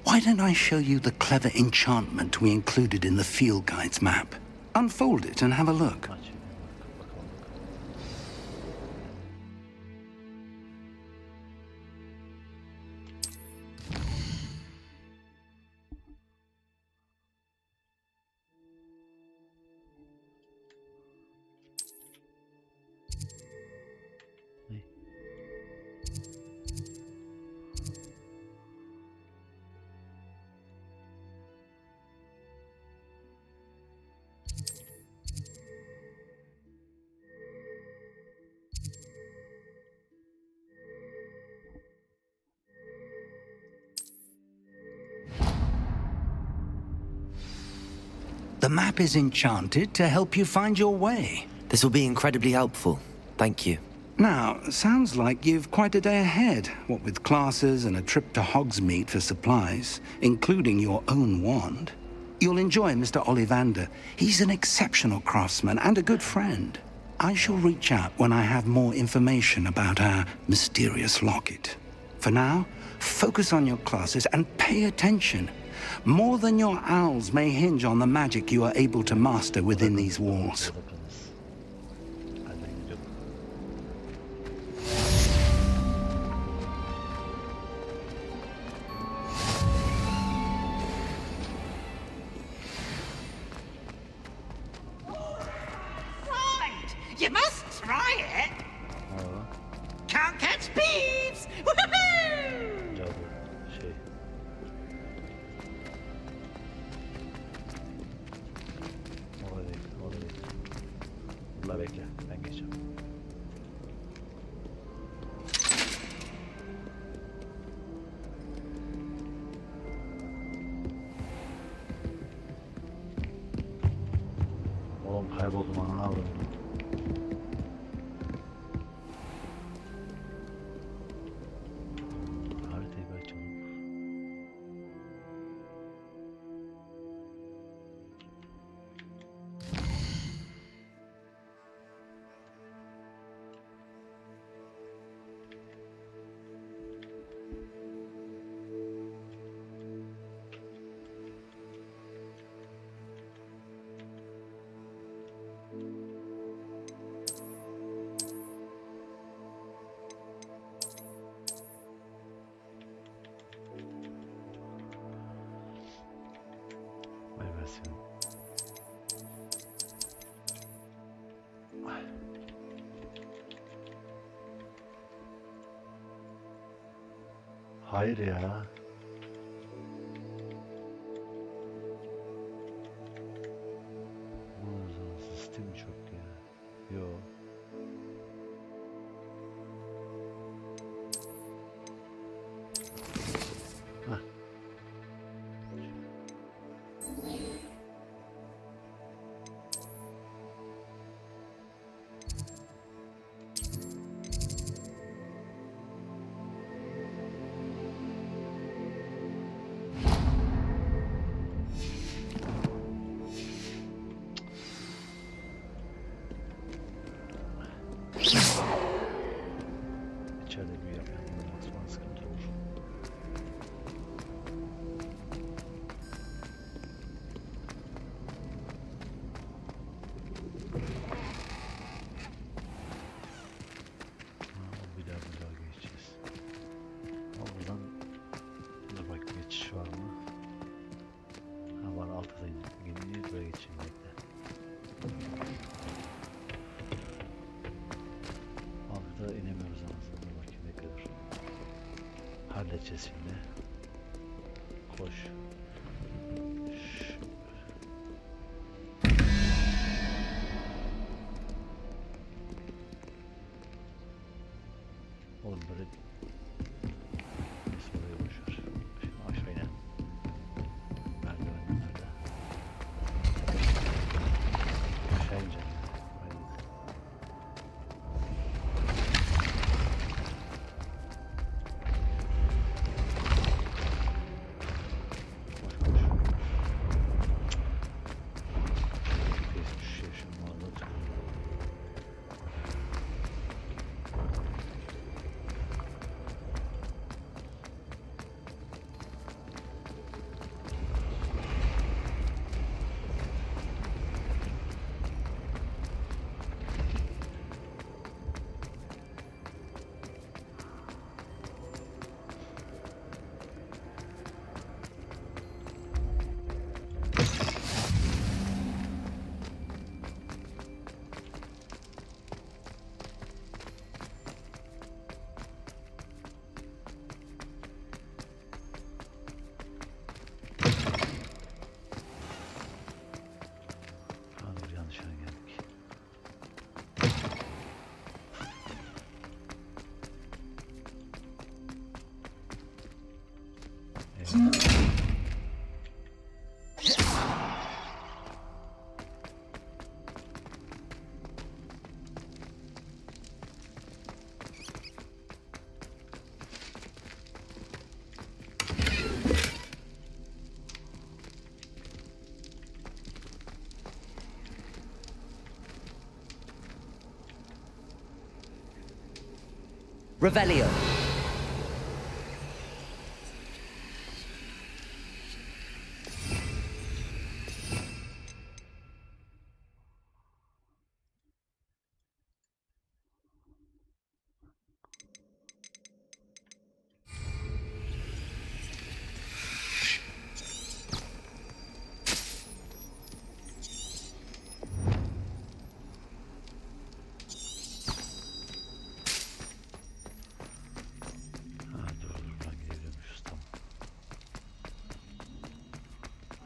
why don't I show you the clever enchantment we included in the field guide's map? Unfold it and have a look. The map is enchanted to help you find your way. This will be incredibly helpful. Thank you. Now, sounds like you've quite a day ahead, what with classes and a trip to Hogsmeade for supplies, including your own wand. You'll enjoy Mr. Ollivander. He's an exceptional craftsman and a good friend. I shall reach out when I have more information about our mysterious locket. For now, focus on your classes and pay attention. More than your owls may hinge on the magic you are able to master within these walls. Right! You must try it! Can't catch thieves! Woohoo! Burada bekle, ben geçeceğim. Oğlum kayboldum ana avradım. Haritayı bir açalım. Hayır ya. Bu sistem çok ya. Yo. Hah. İçeride büyü yapmaya bulunmaz falan sıkıntı olur. Bir daha geçeceğiz. Ama buradan dur bak geçiş var mı? Ha var altta yeni buraya geçeyim bekle. Altta inemiyoruz anasını dur bakayım bekle dur. Halledeceğiz şimdi. Koş. Oğlum böyle neyse oraya boşver. Şimdi aşağı inelim. Merdiven nerede? Aşağı ineceğim. Revelio.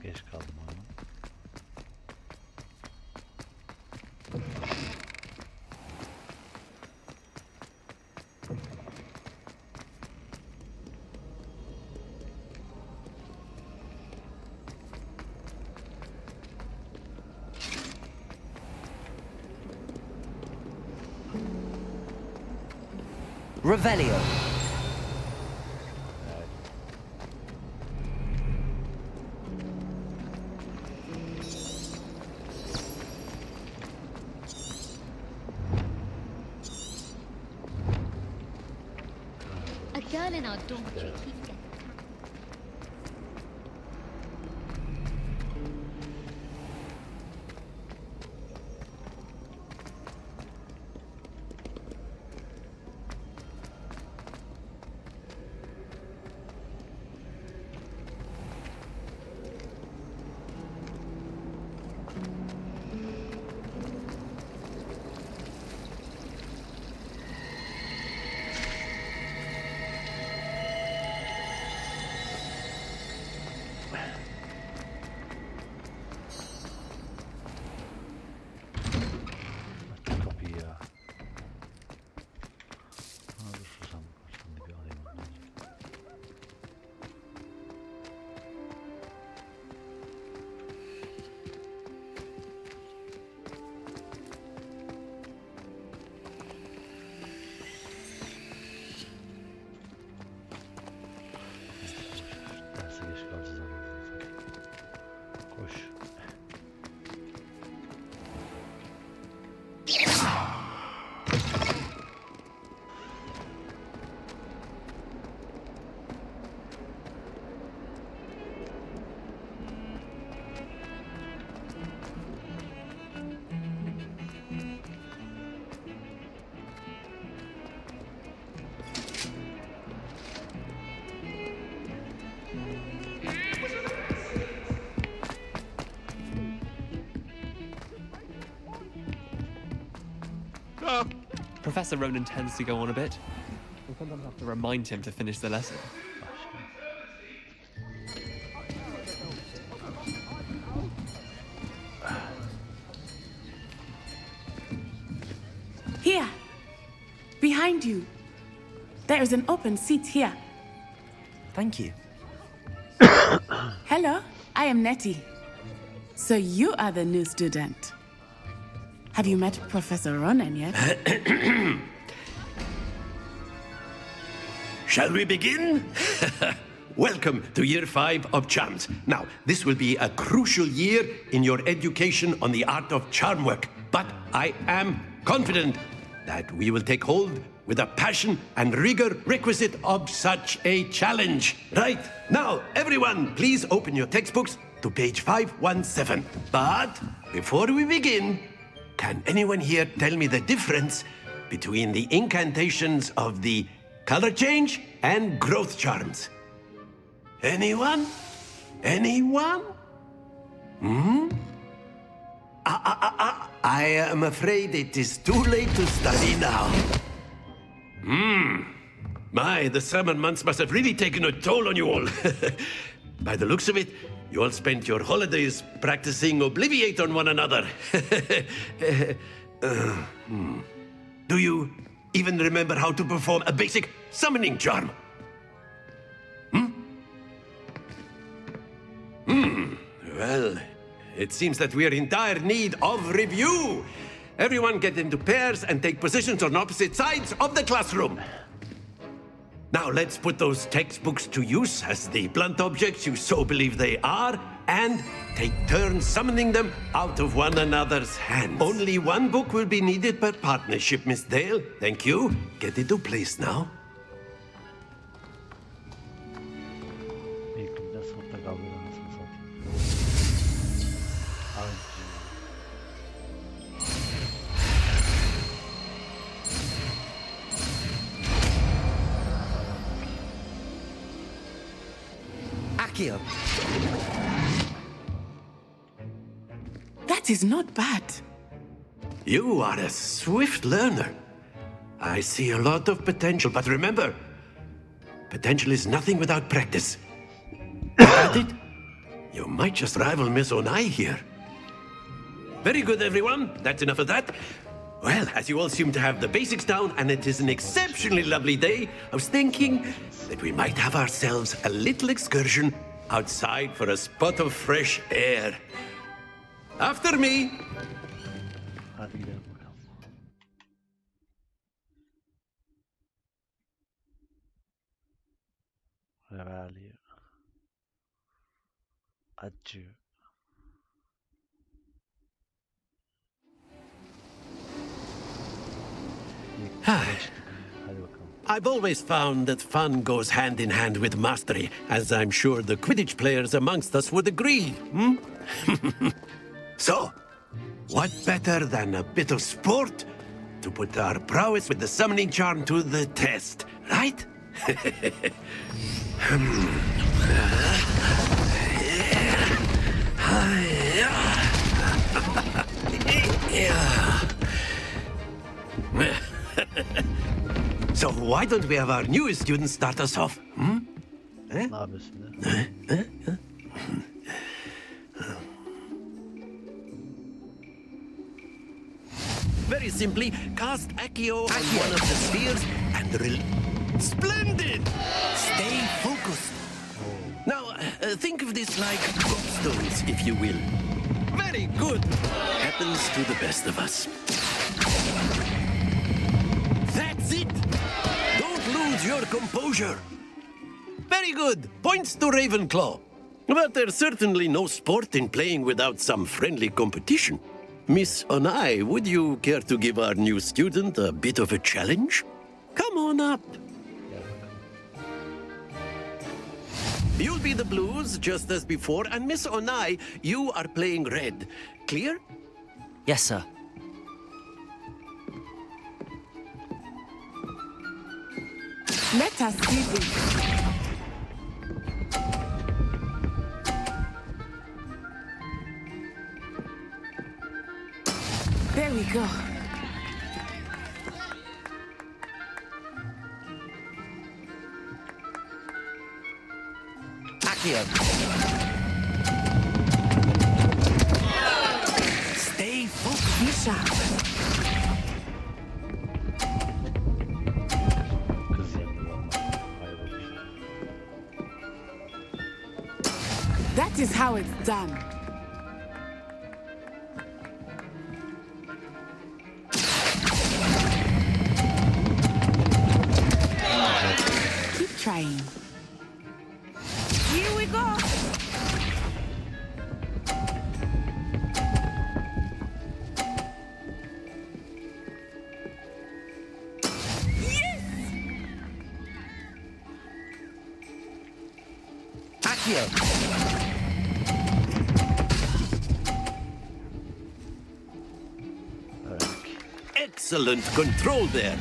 Geç kaldım ama. Revelio. A girl in our dormitory keeps getting Professor Ronan tends to go on a bit. We'll sometimes have to remind him to finish the lesson. Here! Behind you! There is an open seat here. Thank you. Hello, I am Nettie. So you are the new student. Have you met Professor Ronan yet? Shall we begin? Welcome to year 5 of charms. Now, this will be a crucial year in your education on the art of charm work. But I am confident that we will take hold with the passion and rigor requisite of such a challenge. Right, now, everyone, please open your textbooks to page 517. But before we begin, can anyone here tell me the difference between the incantations of the color change and growth charms? Anyone? Anyone? I am afraid it is too late to study now. My, the summer months must have really taken a toll on you all. By the looks of it, you all spent your holidays practicing Obliviate on one another. Do you even remember how to perform a basic summoning charm? Well, it seems that we are in dire need of review. Everyone get into pairs and take positions on opposite sides of the classroom. Now let's put those textbooks to use as the blunt objects you so believe they are, and take turns summoning them out of one another's hands. Only one book will be needed per partnership, Miss Dale. Thank you. Get into place now. İlkinde sınıfta kaldı anasını satayım. Accio. That is not bad. You are a swift learner. I see a lot of potential, but remember, potential is nothing without practice. Without it, you might just rival Miss Onai here. Very good, everyone. That's enough of that. Well, as you all seem to have the basics down, and it is an exceptionally lovely day, I was thinking that we might have ourselves a little excursion outside for a spot of fresh air. After me. Hadi gidelim bakalım. Ravenclaw. Accio'yu. I've always found that fun goes hand in hand with mastery, as I'm sure the Quidditch players amongst us would agree. So, what better than a bit of sport to put our prowess with the summoning charm to the test, right? So why don't we have our newest student start us off? Ne yapıyorsun ya? Very simply, cast Accio on one of the spheres and Splendid! Stay focused. Now, think of this like gobstones, if you will. Very good. Happens to the best of us. That's it! Don't lose your composure. Very good. Points to Ravenclaw. But there's certainly no sport in playing without some friendly competition. Miss Onai, would you care to give our new student a bit of a challenge? Come on up. You'll be the blues, just as before, and Miss Onai, you are playing red. Clear? Yes, sir. Let us see this. There we go. Accio. Stay focused. Kız ya. That is how it's done. Keep trying. Here we go. Accio! Excellent control there.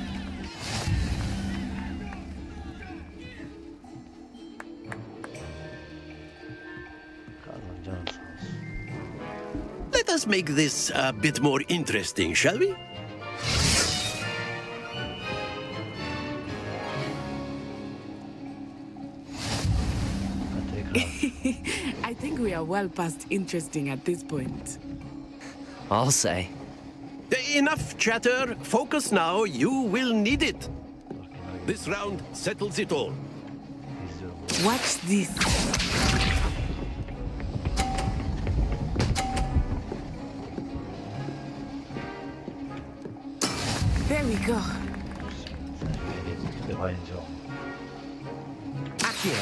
Let us make this a bit more interesting, shall we? I think we are well past interesting at this point. I'll say. Enough chatter. Focus now. You will need it. This round settles it all. Watch this. There we go. Accio!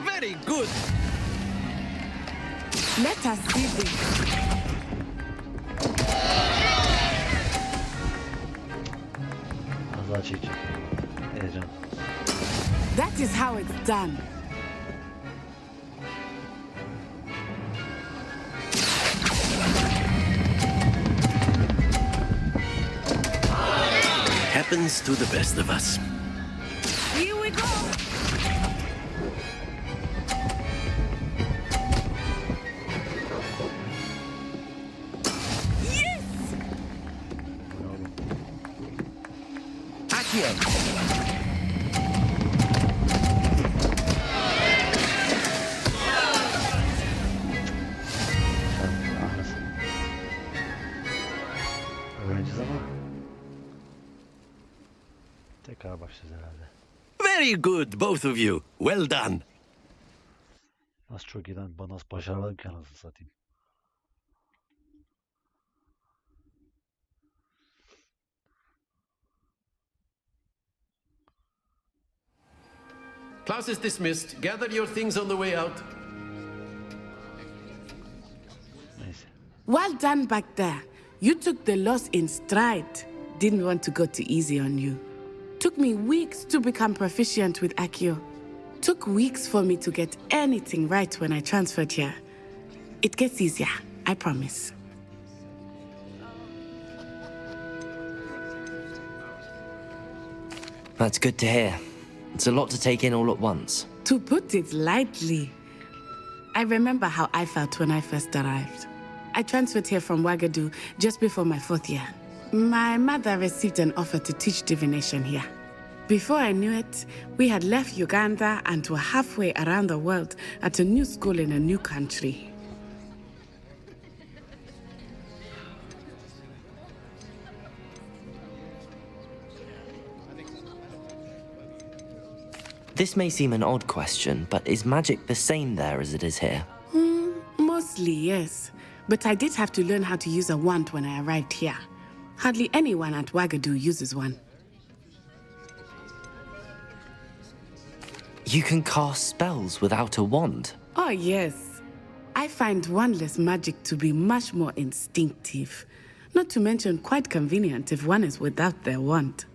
Very good. Let us see this. That is how it's done. Happens to the best of us. Here we go. Yes! Accio! Öğreneceğiz ama tekrar başlayacağız herhalde. Very good, both of you. Well done. Nasıl çok iyi lan, bana nasıl başaramadım ki anasını satayım. Class is dismissed. Gather your things on the way out. Neyse. Well done back there. You took the loss in stride. Didn't want to go too easy on you. Took me weeks to become proficient with Accio. Took weeks for me to get anything right when I transferred here. It gets easier, I promise. That's good to hear. It's a lot to take in all at once. To put it lightly, I remember how I felt when I first arrived. I transferred here from Ouagadougou just before my 4th year. My mother received an offer to teach divination here. Before I knew it, we had left Uganda and were halfway around the world at a new school in a new country. This may seem an odd question, but is magic the same there as it is here? Mostly, yes. But I did have to learn how to use a wand when I arrived here. Hardly anyone at Ouagadougou uses one. You can cast spells without a wand? Oh, yes. I find wandless magic to be much more instinctive. Not to mention quite convenient if one is without their wand.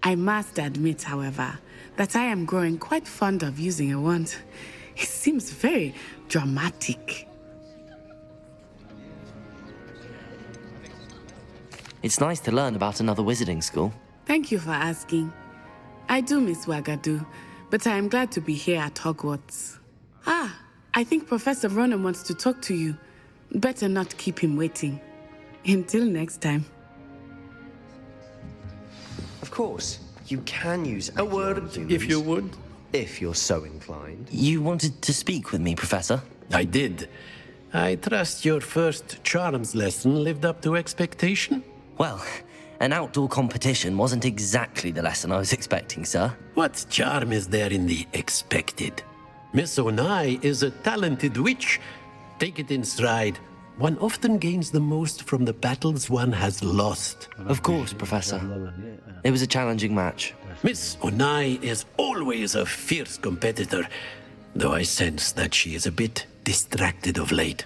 I must admit, however, that I am growing quite fond of using a wand. It seems very dramatic. It's nice to learn about another wizarding school. Thank you for asking. I do miss Ouagadougou, but I am glad to be here at Hogwarts. Ah, I think Professor Ronan wants to talk to you. Better not keep him waiting. Until next time. Of course, you can use a word, if you would. If you're so inclined. You wanted to speak with me, Professor? I did. I trust your first charms lesson lived up to expectation? Well, An outdoor competition wasn't exactly the lesson I was expecting, sir. What charm is there in the expected? Miss Onai is a talented witch. Take it in stride. One often gains the most from the battles one has lost. Of course, Professor. It was a challenging match. Miss Onai is always a fierce competitor, though I sense that she is a bit distracted of late.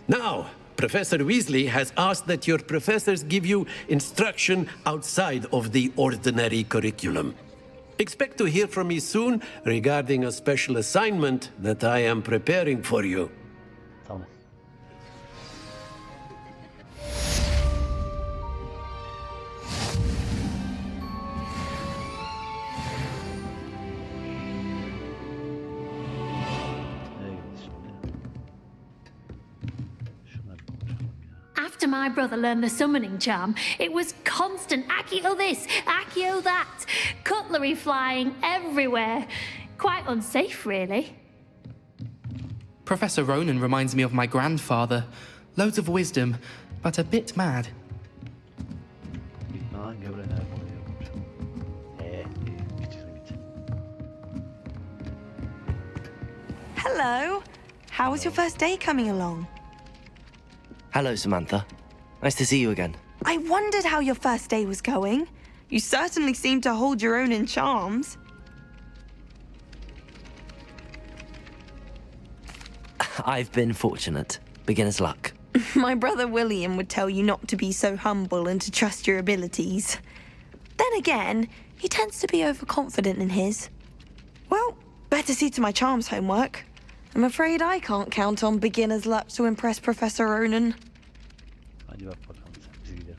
Now, Professor Weasley has asked that your professors give you instruction outside of the ordinary curriculum. Expect to hear from me soon regarding a special assignment that I am preparing for you. Tamam. After my brother learned the summoning charm, it was constant Accio this, Accio that, cutlery flying everywhere. Quite unsafe, really. Professor Ronan reminds me of my grandfather. Loads of wisdom, but a bit mad. Gitme lan gavur enerji oluyor. Git. Hello. How was your first day coming along? Hello, Samantha. Nice to see you again. I wondered how your first day was going. You certainly seem to hold your own in charms. I've been fortunate. Beginner's luck. My brother William would tell you not to be so humble and to trust your abilities. Then again, he tends to be overconfident in his. Well, better see to my charms homework. I'm afraid I can't count on beginner's luck to impress Professor Ronan. Hadi bak bakalım sen, biz gidelim.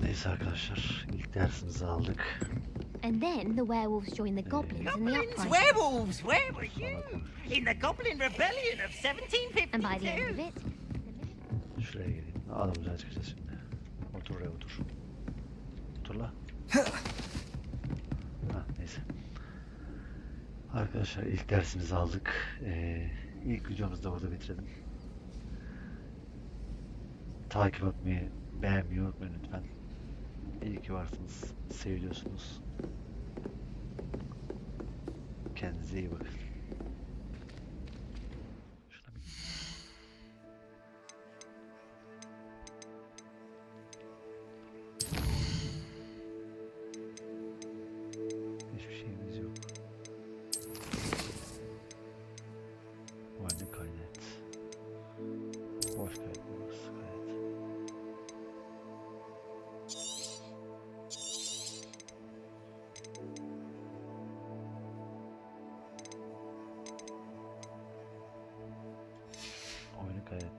Neyse arkadaşlar, ilk dersimizi aldık. And then the werewolves joined the goblins in the uprising. Werewolves, where were you? In the Goblin Rebellion of 1752. And by the end of it, Şuraya geleyim. Adamıza çıkacağız şimdi. Otur oraya otur. Otur la. Neyse. Arkadaşlar ilk dersimizi aldık. İlk videomuzu da burada bitirelim. Takip etmeyi, beğenmeyi unutmayın lütfen. İyi ki varsınız. Seviyorsunuz. Kendinize iyi bakın. Hiçbir şeyimiz yok. Oyunu kaydet. Boş kaydetmemiz kaydet. Oyunu kaydet.